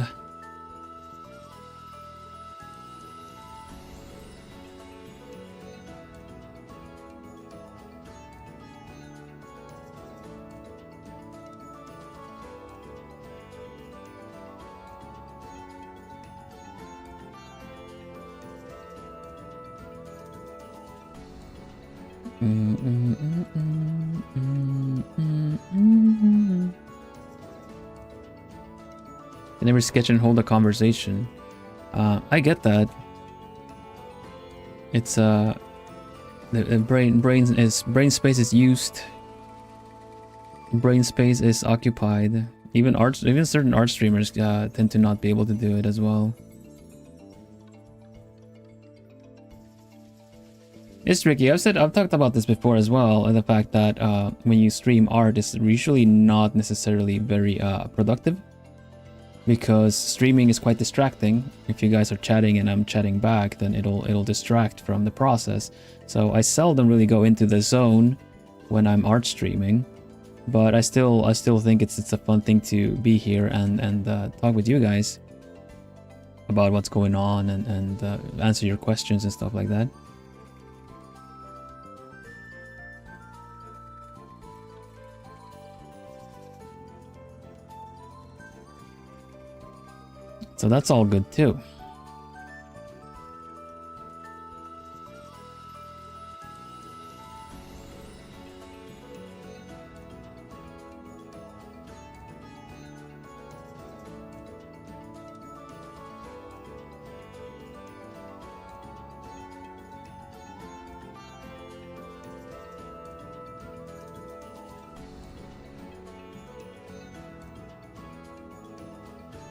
You never sketch and hold a conversation. I get that. It's the brain space is used. Brain space is occupied. Even certain art streamers tend to not be able to do it as well. It's tricky. I've talked about this before as well, and the fact that when you stream art, it's usually not necessarily very productive, because streaming is quite distracting. If you guys are chatting and I'm chatting back, then it'll distract from the process. So I seldom really go into the zone when I'm art streaming, but I still think it's a fun thing to be here and talk with you guys about what's going on and answer your questions and stuff like that. So that's all good too.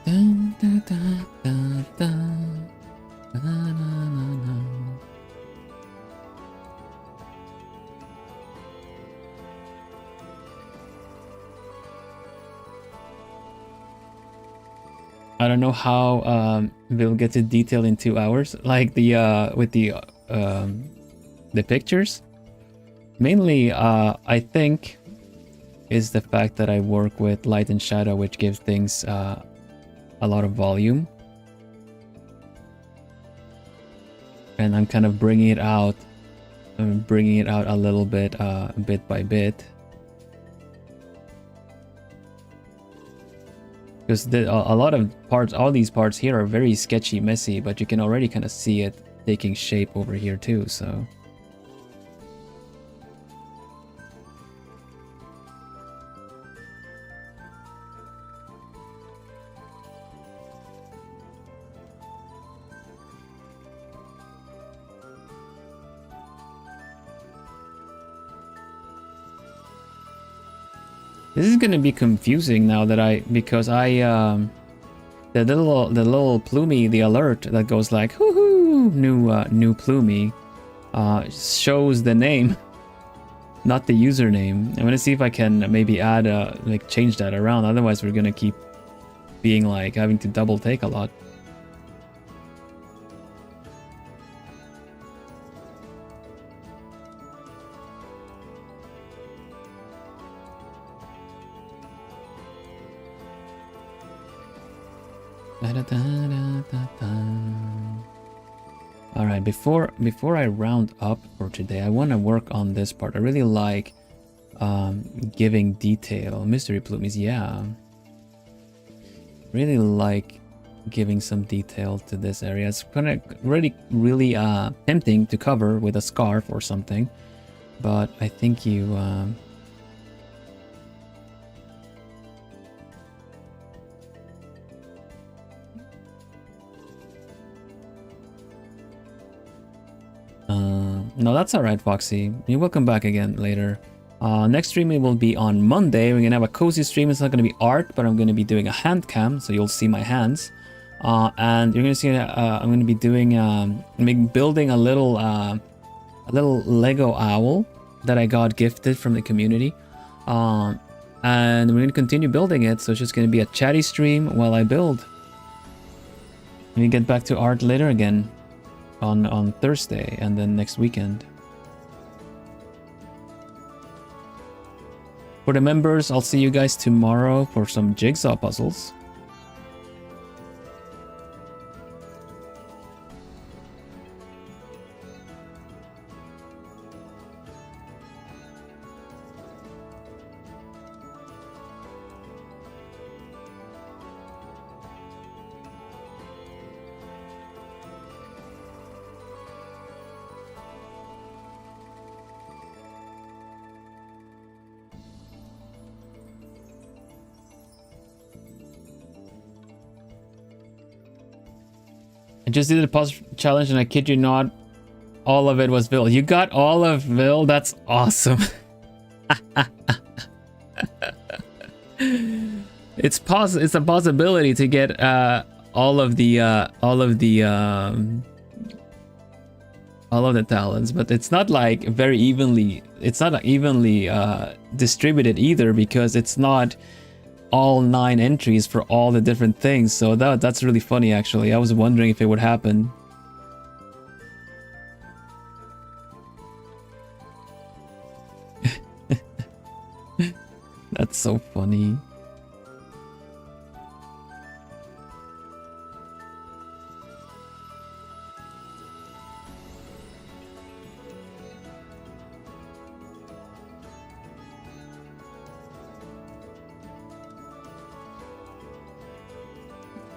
Dun, dun, dun, dun, dun. Na, na, na, na. I don't know how we'll get to detail in 2 hours, like the with the pictures. Mainly, I think, is the fact that I work with light and shadow, which gives things a lot of volume, and I'm kind of bringing it out. I'm bringing it out a little bit, bit by bit. Because a lot of parts, all these parts here are very sketchy, messy, but you can already kind of see it taking shape over here too, so. This is gonna be confusing now that because the little plumie, the alert that goes like hoo new plumie, shows the name, not the username. I'm gonna see if I can maybe add like change that around. Otherwise, we're gonna keep being like having to double take a lot. All right, before I round up for today, I want to work on this part. I really like giving detail. Mystery plumies, yeah. Really like giving some detail to this area. It's kind of really tempting to cover with a scarf or something, but I think you no, that's alright, Foxy. You're welcome back again later. Next stream it will be on Monday. We're gonna have a cozy stream. It's not gonna be art, but I'm gonna be doing a hand cam, so you'll see my hands. And you're gonna see I'm gonna be doing building a little Lego owl that I got gifted from the community. And we're gonna continue building it, so it's just gonna be a chatty stream while I build. And we get back to art later again on Thursday and then next weekend. For the members, I'll see you guys tomorrow for some jigsaw puzzles. I just did a puzzle challenge and I kid you not, all of it was Vil. You got all of Vil? That's awesome. It's a possibility to get all of the talents, but it's not like very evenly. It's not evenly distributed either, because it's not all 9 entries for all the different things. So that's really funny, actually. I was wondering if it would happen. That's so funny.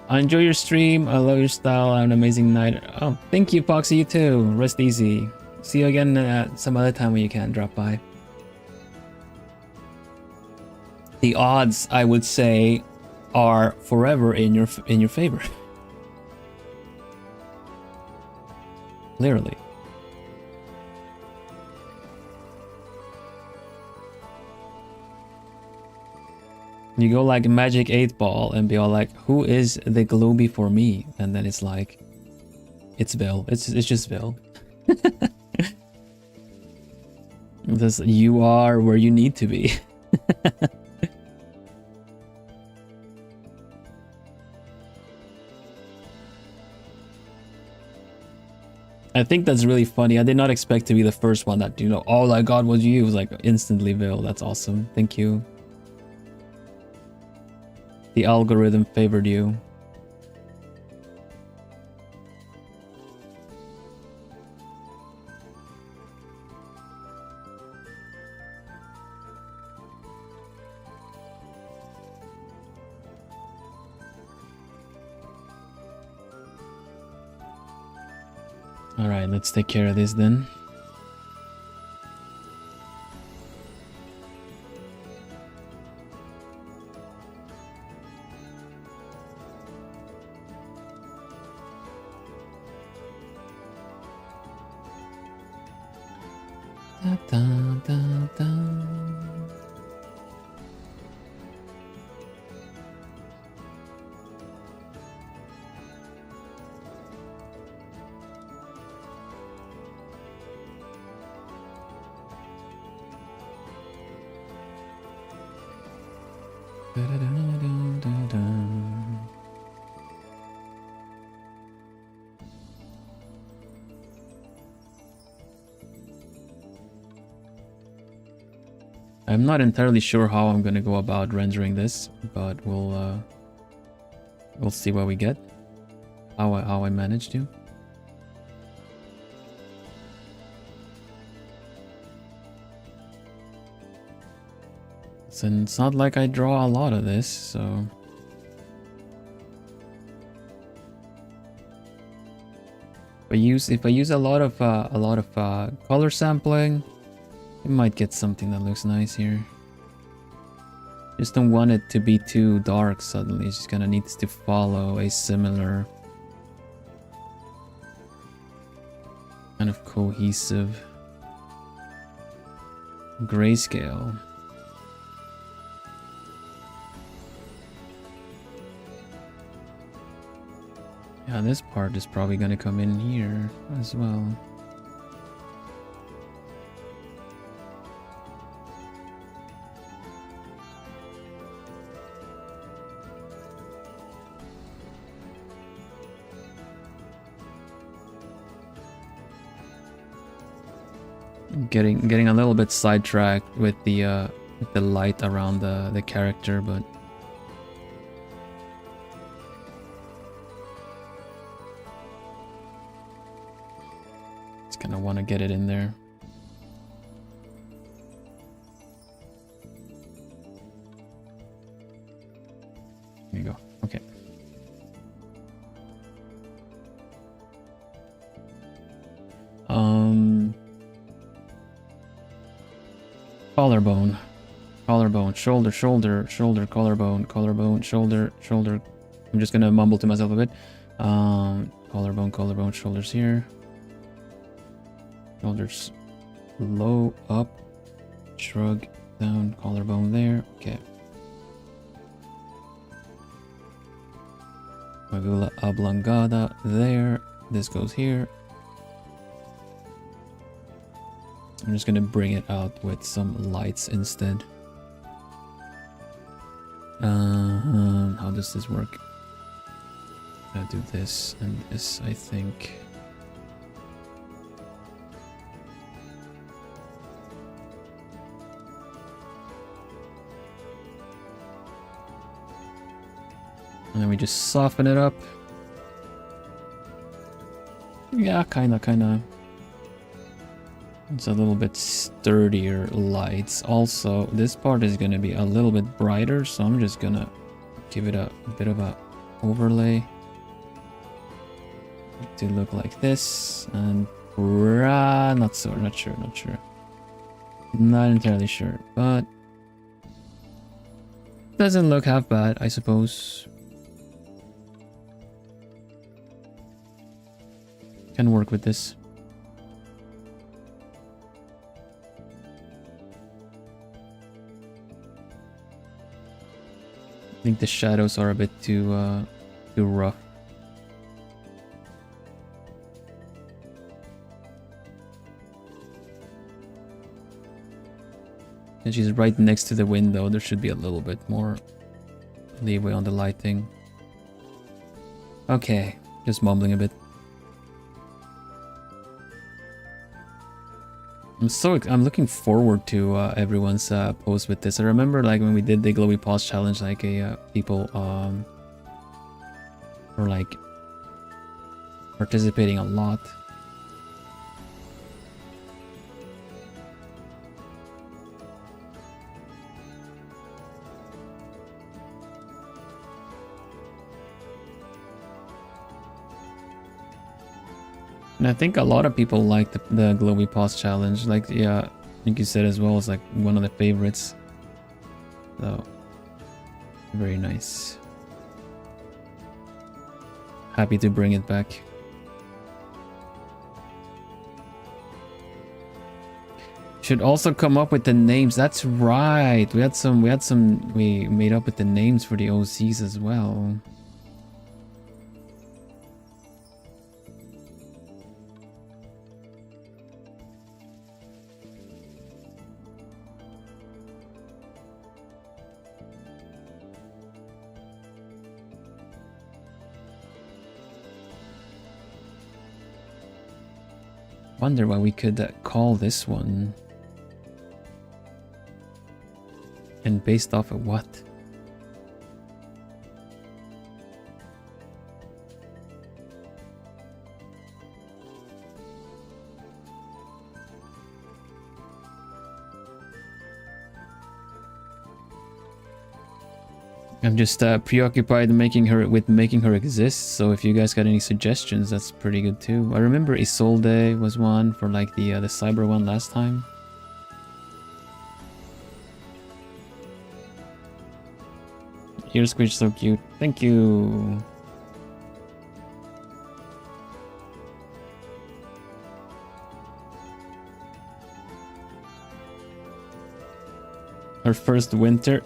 I enjoy your stream. I love your style. Have an amazing night. Oh, thank you, Foxy. You too. Rest easy. See you again some other time when you can drop by. The odds, I would say, are forever in your favor. Clearly. You go like Magic 8 Ball and be all like, who is the globie for me? And then it's like, it's Vil. It's just Vil. This, you are where you need to be. I think that's really funny. I did not expect to be the first one that, you know, all I got was you. It was like instantly Vil. That's awesome. Thank you. The algorithm favored you. All right, let's take care of this then. Da, da, da, da. I'm not entirely sure how I'm gonna go about rendering this, but we'll see what we get. How I manage to. And it's not like I draw a lot of this, so if I use a lot of color sampling, you might get something that looks nice here. Just don't want it to be too dark suddenly. It's just gonna need to follow a similar kind of cohesive grayscale. Yeah, this part is probably gonna come in here as well. Getting a little bit sidetracked with the light around the character, but kind of want to get it in there. There you go. Okay. Collarbone, shoulder, collarbone, shoulder. I'm just gonna mumble to myself a bit. Collarbone, shoulders here. Shoulders low, up, shrug, down, collarbone there. Okay. Medulla oblongata there. This goes here. I'm just gonna bring it out with some lights instead. How does this work? I'll do this and this, I think. And then we just soften it up. Yeah, kinda. It's a little bit sturdier lights. Also, this part is gonna be a little bit brighter, so I'm just gonna give it a bit of a overlay to look like this. And not sure. Not entirely sure, but doesn't look half bad, I suppose. Can work with this. think the shadows are a bit too rough. And she's right next to the window. There should be a little bit more leeway on the lighting. Okay, just mumbling a bit. I'm looking forward to everyone's post with this. I remember like when we did the globie pause challenge, like people were like participating a lot. And I think a lot of people like the globie pause challenge. Like, yeah, I think you said as well, it's like one of the favorites. So, very nice. Happy to bring it back. Should also come up with the names. That's right. We made up with the names for the OCs as well. Wonder what we could call this one. And based off of what? I'm just preoccupied making her exist. So if you guys got any suggestions, that's pretty good too. I remember Isolde was one for like the cyber one last time. Ear squeeze so cute. Thank you. Her first winter.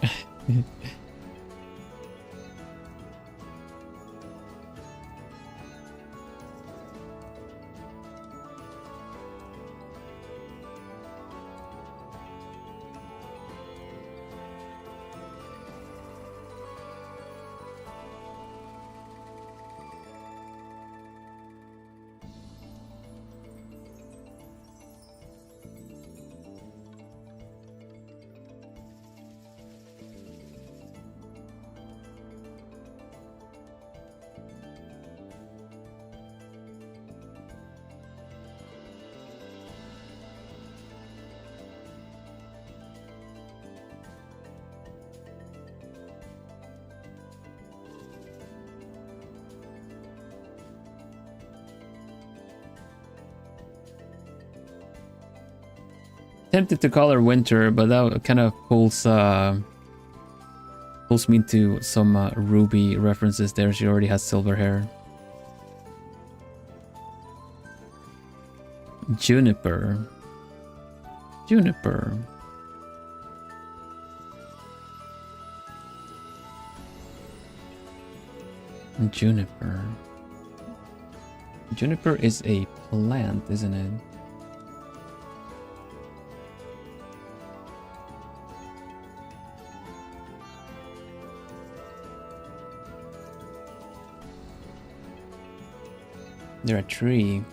Tempted to call her Winter, but that kind of pulls me into some Ruby references there. She already has silver hair. Juniper. Juniper. Juniper. Juniper is a plant, isn't it? They're a tree.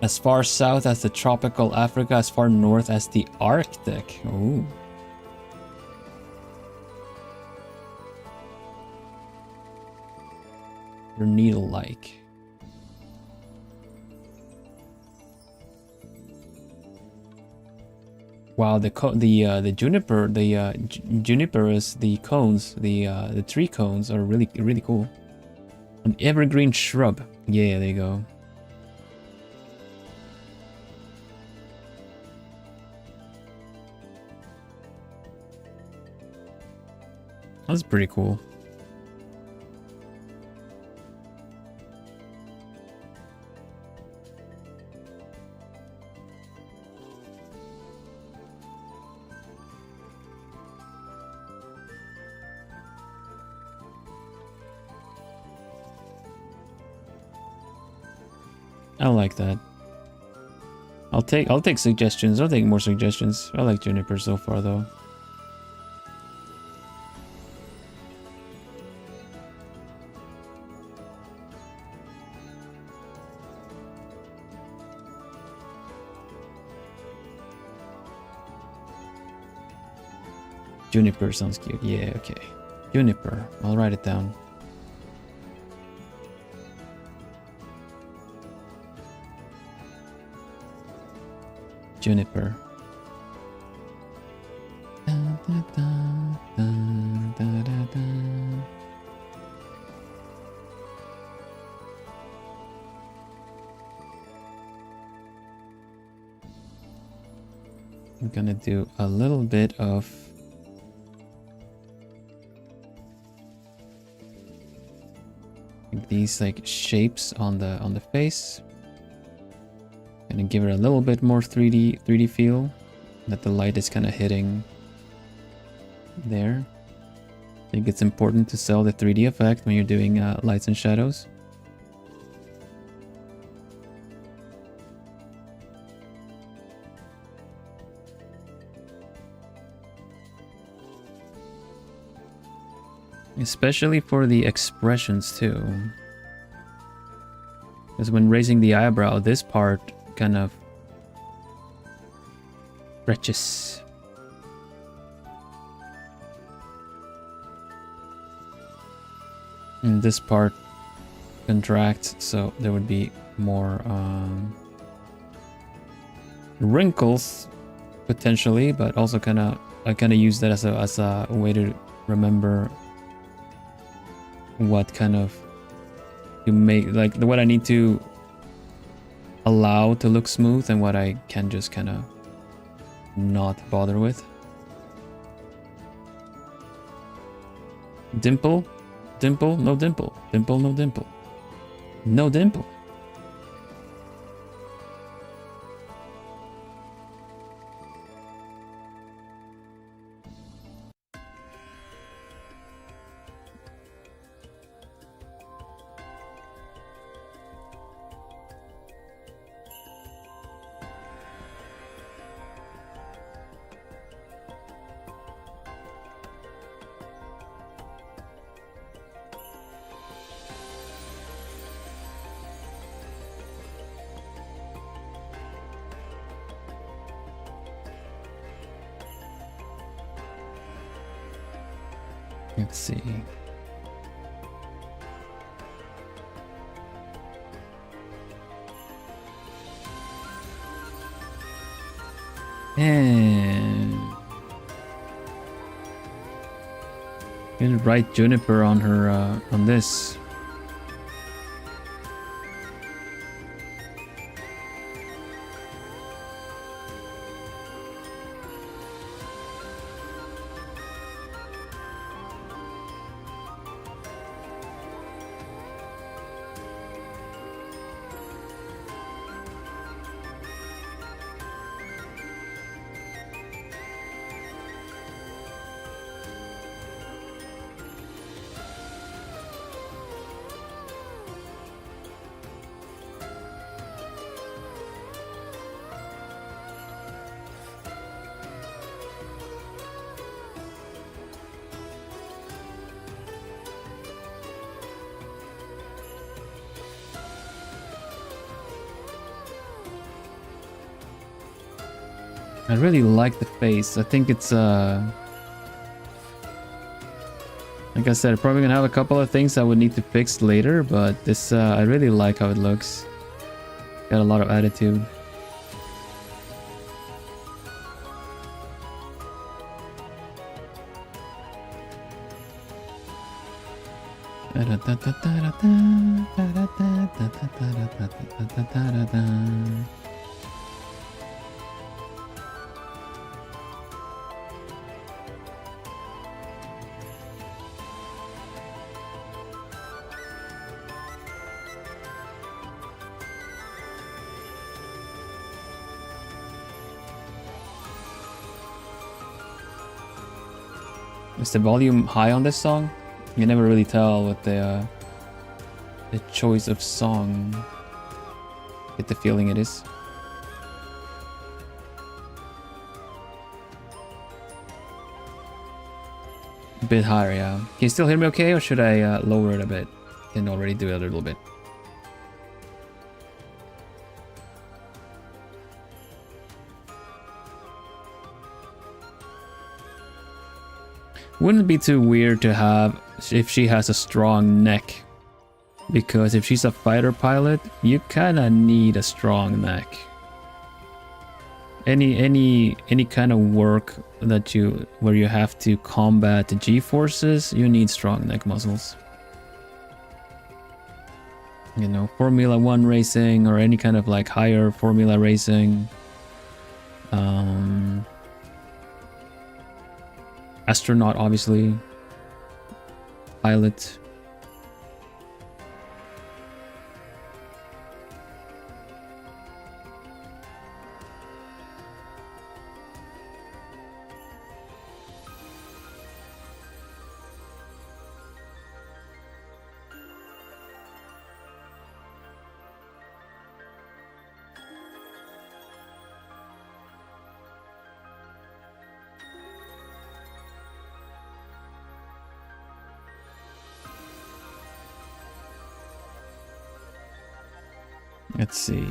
As far south as the tropical Africa, as far north as the Arctic. Ooh. They're needle-like. Wow, the juniper, juniper is the cones, the tree cones are really cool. An evergreen shrub. Yeah, there you go. That's pretty cool. I like that. I'll take suggestions. I'll take more suggestions. I like Juniper so far though. Juniper sounds cute. Yeah, okay. Juniper. I'll write it down. Juniper. Da, da, da, da, da, da. I'm gonna do a little bit of these like shapes on the face. Gonna give it a little bit more 3D feel, that the light is kind of hitting there. I think it's important to sell the 3D effect when you're doing lights and shadows. Especially for the expressions too. Because when raising the eyebrow, this part kind of stretches. And this part contracts, so there would be more wrinkles potentially, but also I kind of use that as a way to remember what kind of to make, like what I need to allow to look smooth and what I can just kind of not bother with. Dimple, dimple, no dimple, dimple, no dimple, no dimple. Let's see. And we'll write Juniper on her on this. I really like the face. I think it's like I said, probably gonna have a couple of things I would need to fix later, but this I really like how it looks. Got a lot of attitude. Is the volume high on this song? You can never really tell with the choice of song. get the feeling it is. A bit higher, yeah. Can you still hear me okay, or should I lower it a bit? Can already do it a little bit. Wouldn't it be too weird to have if she has a strong neck? Because if she's a fighter pilot, you kind of need a strong neck. Any kind of work that where you have to combat the G-forces, you need strong neck muscles. You know, Formula 1 racing or any kind of like higher formula racing. Astronaut, obviously. Pilot. Let's see.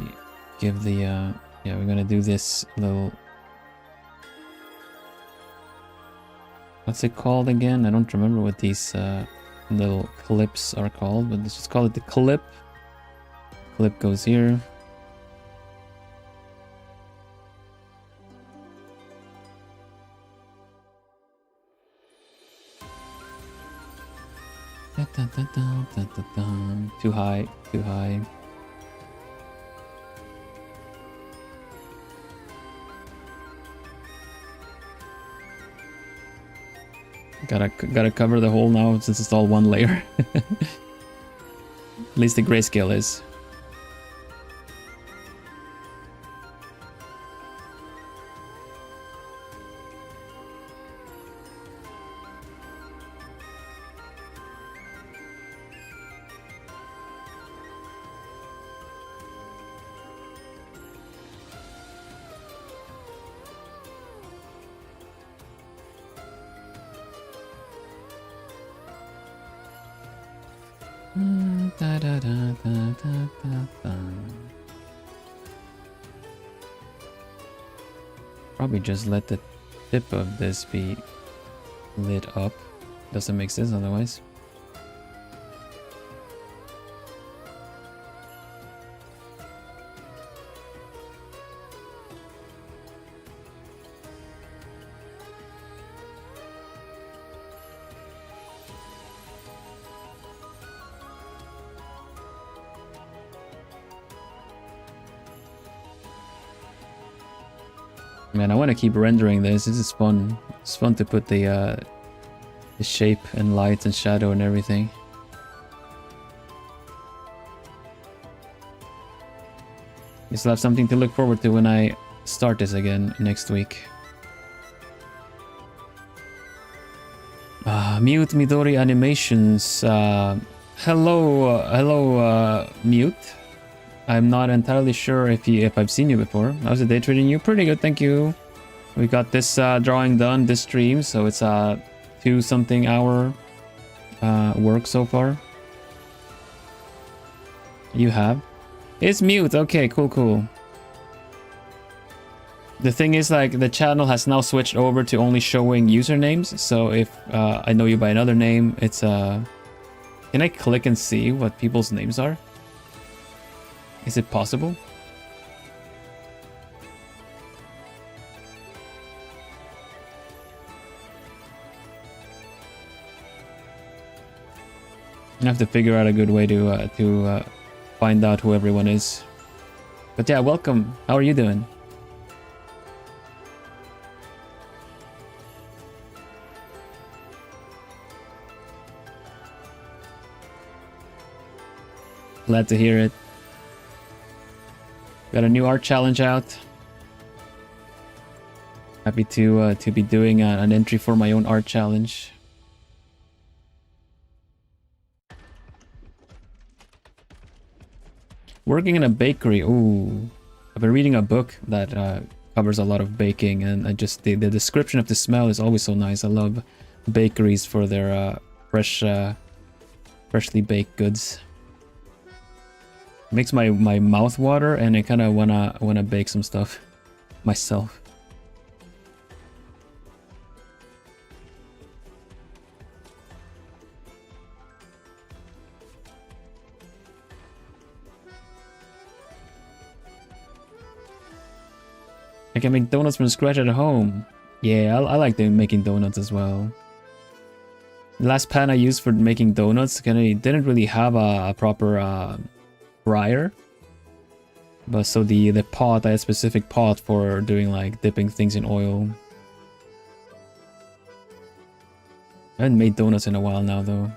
Give the yeah, we're gonna do this little, what's it called again? I don't remember what these little clips are called, but let's just call it the clip. Clip goes here. Too high, too high. Gotta cover the hole now since it's all one layer. At least the grayscale is. Probably just let the tip of this be lit up. Doesn't make sense otherwise. Man, I want to keep rendering this. This is fun. It's fun to put the shape and light and shadow and everything. You still have something to look forward to when I start this again next week. Mute Midori Animations. Hello, Mute. I'm not entirely sure if I've seen you before. How's the day treating you? Pretty good, thank you. We got this drawing done this stream, so it's a 2-something hour work so far. You have? It's Mute. Okay, cool. The thing is, like, the channel has now switched over to only showing usernames. So if I know you by another name, it's can I click and see what people's names are? Is it possible? I have to figure out a good way to find out who everyone is. But yeah, welcome. How are you doing? Glad to hear it. Got a new art challenge out. Happy to be doing an entry for my own art challenge. Working in a bakery. Ooh, I've been reading a book that covers a lot of baking, and I just the description of the smell is always so nice. I love bakeries for their freshly baked goods. Makes my mouth water, and I kind of wanna bake some stuff myself. I can make donuts from scratch at home. Yeah, I like making donuts as well. The last pan I used for making donuts didn't really have a proper fryer. But so the pot, I had a specific pot for doing like dipping things in oil. I haven't made donuts in a while now though.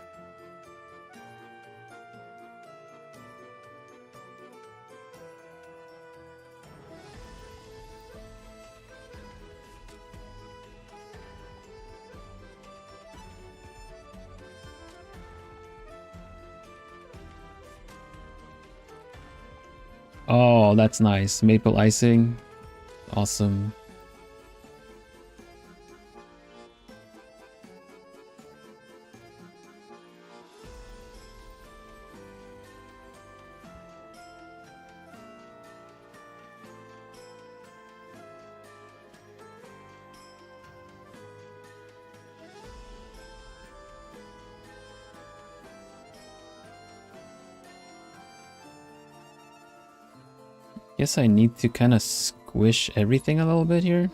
Oh, that's nice. Maple icing. Awesome. Guess I need to kind of squish everything a little bit here.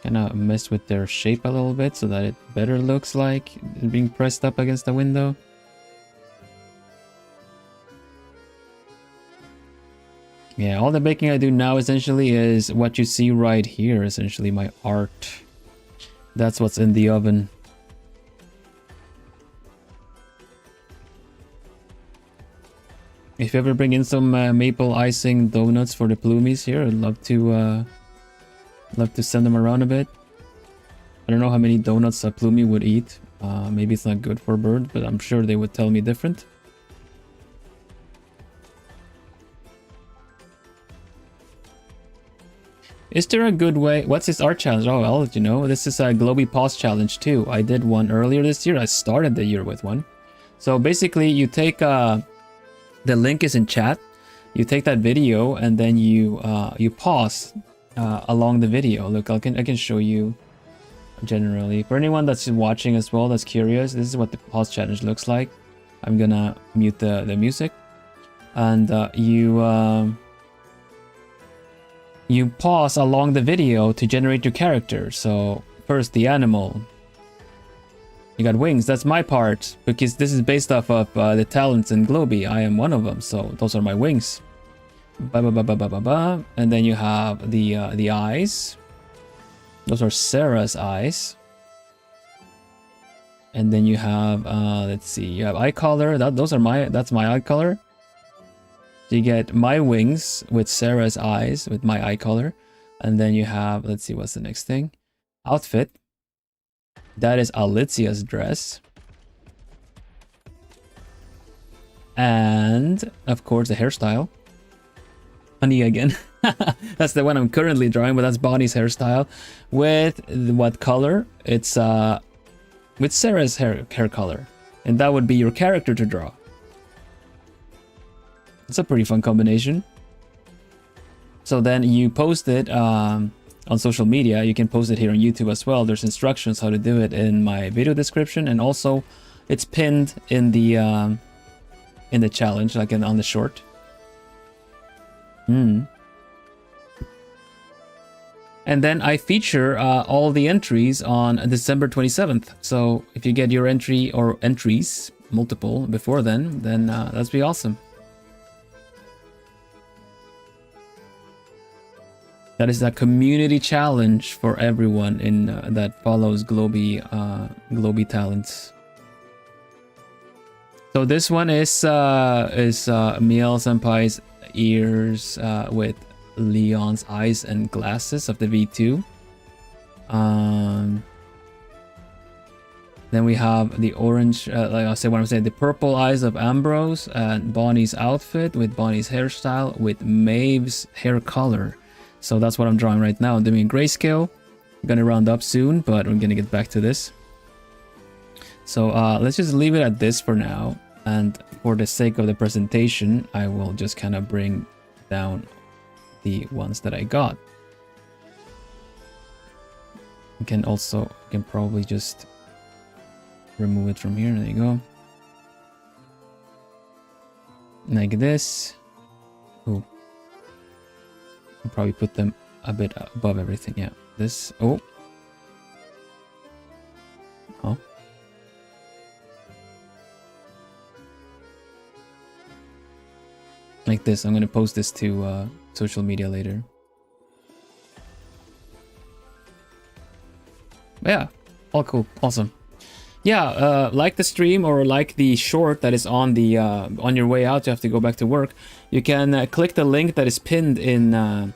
Kind of mess with their shape a little bit so that it better looks like being pressed up against the window. Yeah, all the baking I do now essentially is what you see right here, essentially my art. That's what's in the oven. If you ever bring in some maple icing donuts for the plumies here, I'd love to send them around a bit. I don't know how many donuts a plumie would eat. Maybe it's not good for a bird, but I'm sure they would tell me different. Is there a good way? What's this art challenge? Oh, I'll let you know. This is a globie pause challenge too. I did one earlier this year. I started the year with one. So basically, you take the link is in chat. You take that video and then you pause along the video. Look, I can show you generally. For anyone that's watching as well, that's curious, this is what the pause challenge looks like. I'm gonna mute the music, and you pause along the video to generate your character. So first the animal. You got wings, that's my part, because this is based off of the talents in Globie. I am one of them, so those are my wings. And then you have the eyes. Those are Sarah's eyes. And then you have let's see, you have eye color. That's my eye color. So you get my wings with Sarah's eyes with my eye color. And then you have, let's see, what's the next thing? Outfit. That is Alicia's dress. And of course the hairstyle. Honey again. That's the one I'm currently drawing, but that's Bonnie's hairstyle. With what color? It's with Sarah's hair color. And that would be your character to draw. It's a pretty fun combination. So then you post it on social media. You can post it here on YouTube as well. There's instructions how to do it in my video description, and also it's pinned in the challenge, like on the short. And then I feature all the entries on December 27th. So if you get your entry or entries, multiple, before then that'd be awesome. That is a community challenge for everyone in that follows Globie talents. So this one is Miel Senpai's ears with Leon's eyes and glasses of the V2. Then we have the orange, like I said, what I'm saying, the purple eyes of Ambrose and Bonnie's outfit with Bonnie's hairstyle with Maeve's hair color. So that's what I'm drawing right now. I'm doing grayscale. I'm gonna round up soon, but I'm gonna get back to this. So let's just leave it at this for now. And for the sake of the presentation, I will just kind of bring down the ones that I got. You can probably just remove it from here. There you go. Like this. Oh, I'll probably put them a bit above everything. Yeah, this. Oh, like this. I'm gonna post this to social media later. But yeah, all cool, awesome. Yeah, like the stream or like the short that is on the on your way out. You have to go back to work. You can click the link that is pinned in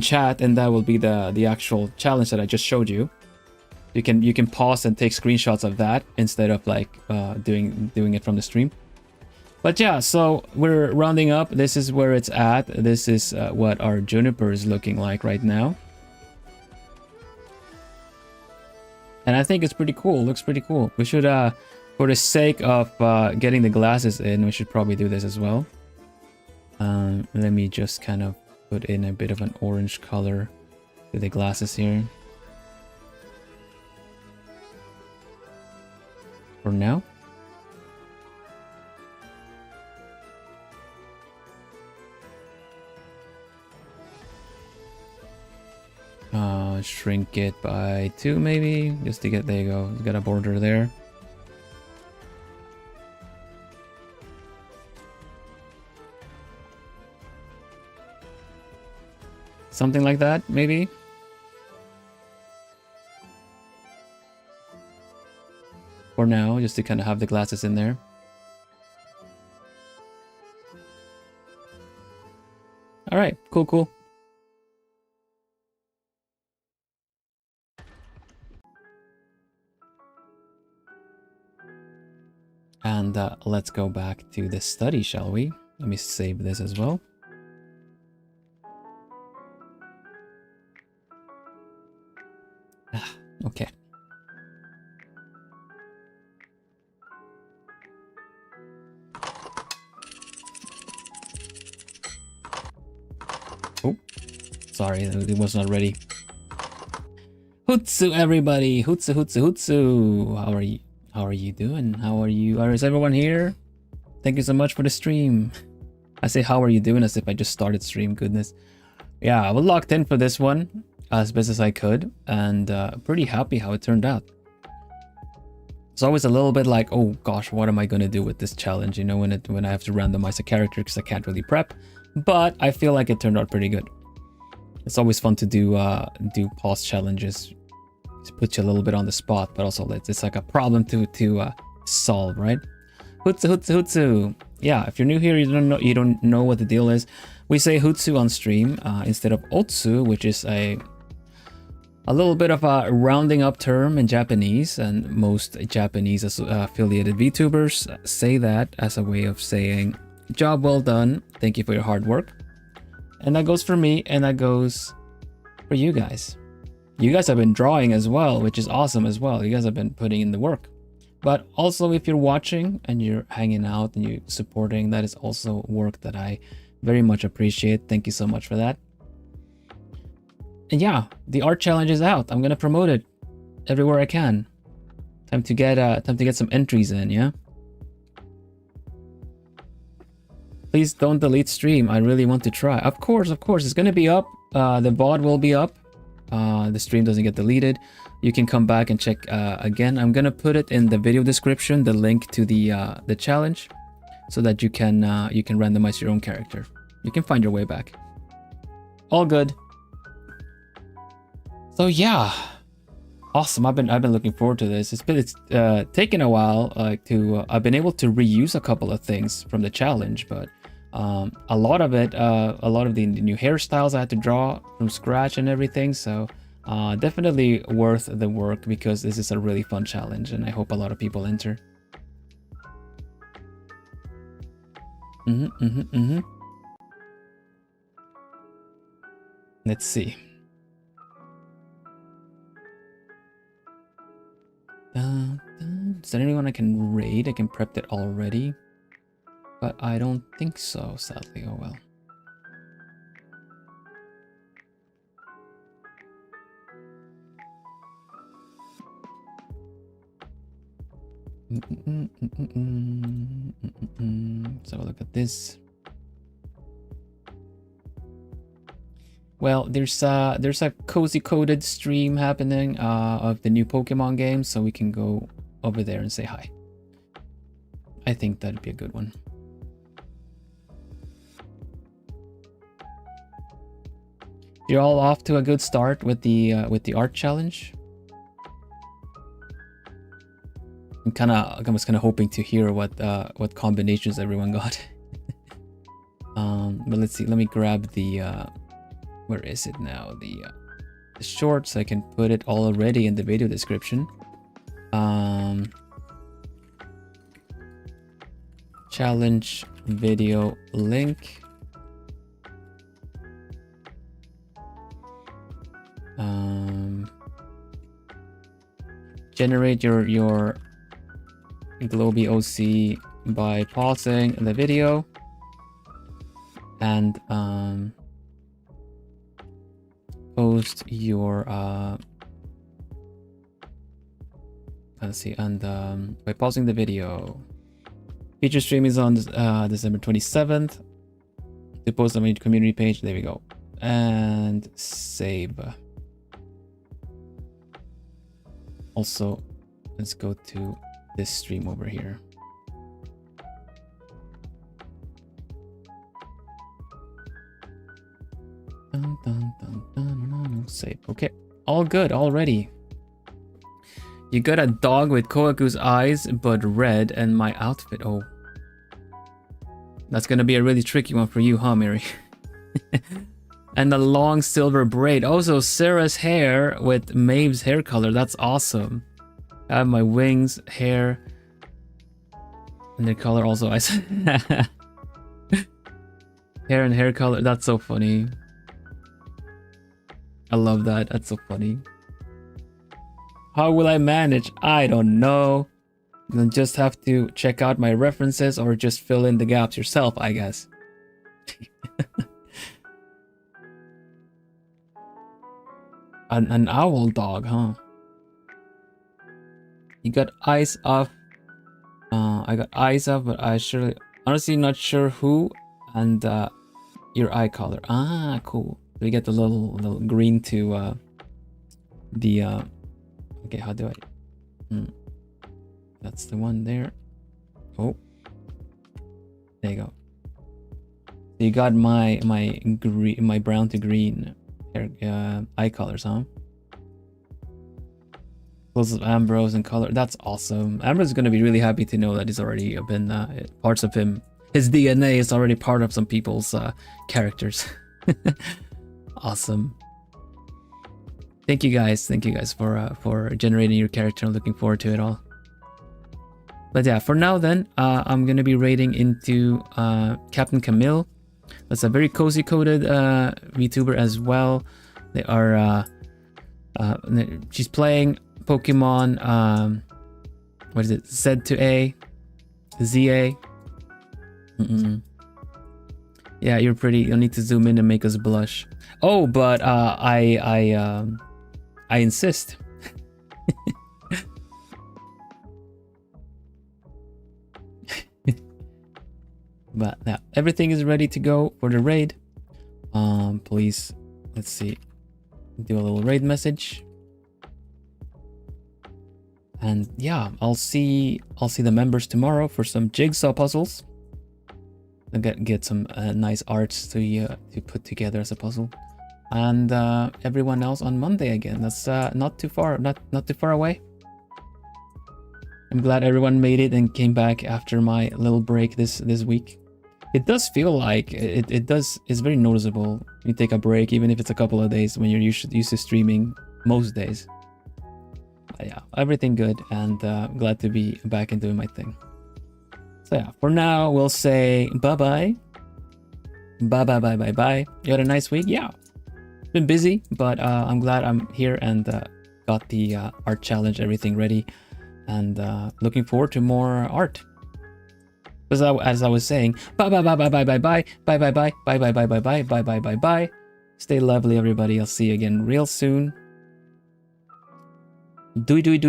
chat, and that will be the actual challenge that I just showed you. You can pause and take screenshots of that instead of like doing it from the stream. But yeah, so we're rounding up. This is where it's at. This is what our juniper is looking like right now. And I think it's pretty cool. Looks pretty cool. We should, for the sake of getting the glasses in, we should probably do this as well. Let me just kind of put in a bit of an orange color to the glasses here. For now. Shrink it by 2 maybe, just to get, there you go, you got a border there. Something like that, maybe. For now, just to kind of have the glasses in there. All right, cool. And let's go back to the study, shall we? Let me save this as well. Okay. Oh, sorry, it was not ready. Hutsu, everybody! Hutsu! How are you? How are you doing? How are you? Is everyone here? Thank you so much for the stream. I say how are you doing as if I just started stream, goodness. Yeah, I was locked in for this one as best as I could, and pretty happy how it turned out. It's always a little bit like, oh gosh, what am I gonna do with this challenge? You know, when I have to randomize a character because I can't really prep. But I feel like it turned out pretty good. It's always fun to do pause challenges. To put you a little bit on the spot, but also it's like a problem to solve, right? Hutsu. Yeah, if you're new here, you don't know what the deal is. We say Hutsu on stream instead of Otsu, which is a little bit of a rounding up term in Japanese, and most Japanese affiliated VTubers say that as a way of saying job well done, thank you for your hard work. And that goes for me, and that goes for you guys. You guys have been drawing as well, which is awesome as well. You guys have been putting in the work. But also, if you're watching and you're hanging out and you're supporting, that is also work that I very much appreciate. Thank you so much for that. And yeah, the art challenge is out. I'm gonna promote it everywhere I can. Time to get some entries in, yeah? Please don't delete stream. I really want to try. Of course, it's gonna be up. The VOD will be up. The stream doesn't get deleted. You can come back and check again. I'm gonna put it in the video description, the link to the challenge, so that you can randomize your own character. You can find your way back. All good. So yeah, awesome. I've been looking forward to this. It's taken a while. I've been able to reuse a couple of things from the challenge, but a lot of the new hairstyles I had to draw from scratch and everything. So Definitely worth the work because this is a really fun challenge and I hope a lot of people enter. Let's see. Is there anyone I can raid? I can prep it already. But I don't think so, sadly. Oh well. Let's have a look at this. Well, there's a cozy coded stream happening of the new Pokemon game, so we can go over there and say hi. I think that'd be a good one. You're all off to a good start with the art challenge. I was kind of hoping to hear what combinations everyone got. But let's see. Let me grab the where is it now? The shorts. I can put it already in the video description. Challenge video link. Generate your globie OC by pausing the video and post your let's see, and by pausing the video. Feature stream is on December 27th. To post on my community page. There we go. And save. Also, let's go to this stream over here. Save. Okay, all good already. You got a dog with Kohaku's eyes, but red, and my outfit. Oh, that's gonna be a really tricky one for you, huh, Mary? And a long silver braid. Also, Sarah's hair with Maeve's hair color. That's awesome. I have my wings, hair, and the color also. Hair and hair color. That's so funny. I love that. That's so funny. How will I manage? I don't know. You'll just have to check out my references or just fill in the gaps yourself, I guess. An owl dog, huh? You got eyes off. I got eyes off, but I honestly not sure who. And your eye color. Ah, cool. We get the little green to the okay, how do I? That's the one there. Oh, there you go. So you got my brown to green eye colors, huh? Close of Ambrose and color. That's awesome. Ambrose is gonna be really happy to know that he's already been parts of him. His DNA is already part of some people's characters. Awesome. Thank you guys for generating your character. I'm looking forward to it all. But yeah, for now then, I'm gonna be raiding into Captain Camille. That's a very cozy coded VTuber as well. They are she's playing Pokemon what is it, Z to A, ZA. Yeah, you're pretty. You'll need to zoom in and make us blush. Oh, but I insist. But now everything is ready to go for the raid. Please, let's see, do a little raid message. And yeah, I'll see the members tomorrow for some jigsaw puzzles. I'll get some nice arts to put together as a puzzle. And everyone else on Monday again. That's not too far away. I'm glad everyone made it and came back after my little break this week. It does feel like it's very noticeable. You take a break, even if it's a couple of days when you're used to streaming most days. But yeah, everything good, and glad to be back and doing my thing. So yeah, for now we'll say bye-bye. Bye. You had a nice week? Yeah. It's been busy, but I'm glad I'm here and got the art challenge, everything ready, and looking forward to more art. As I was saying, bye. Stay lovely, everybody. I'll see you again real soon. Doei.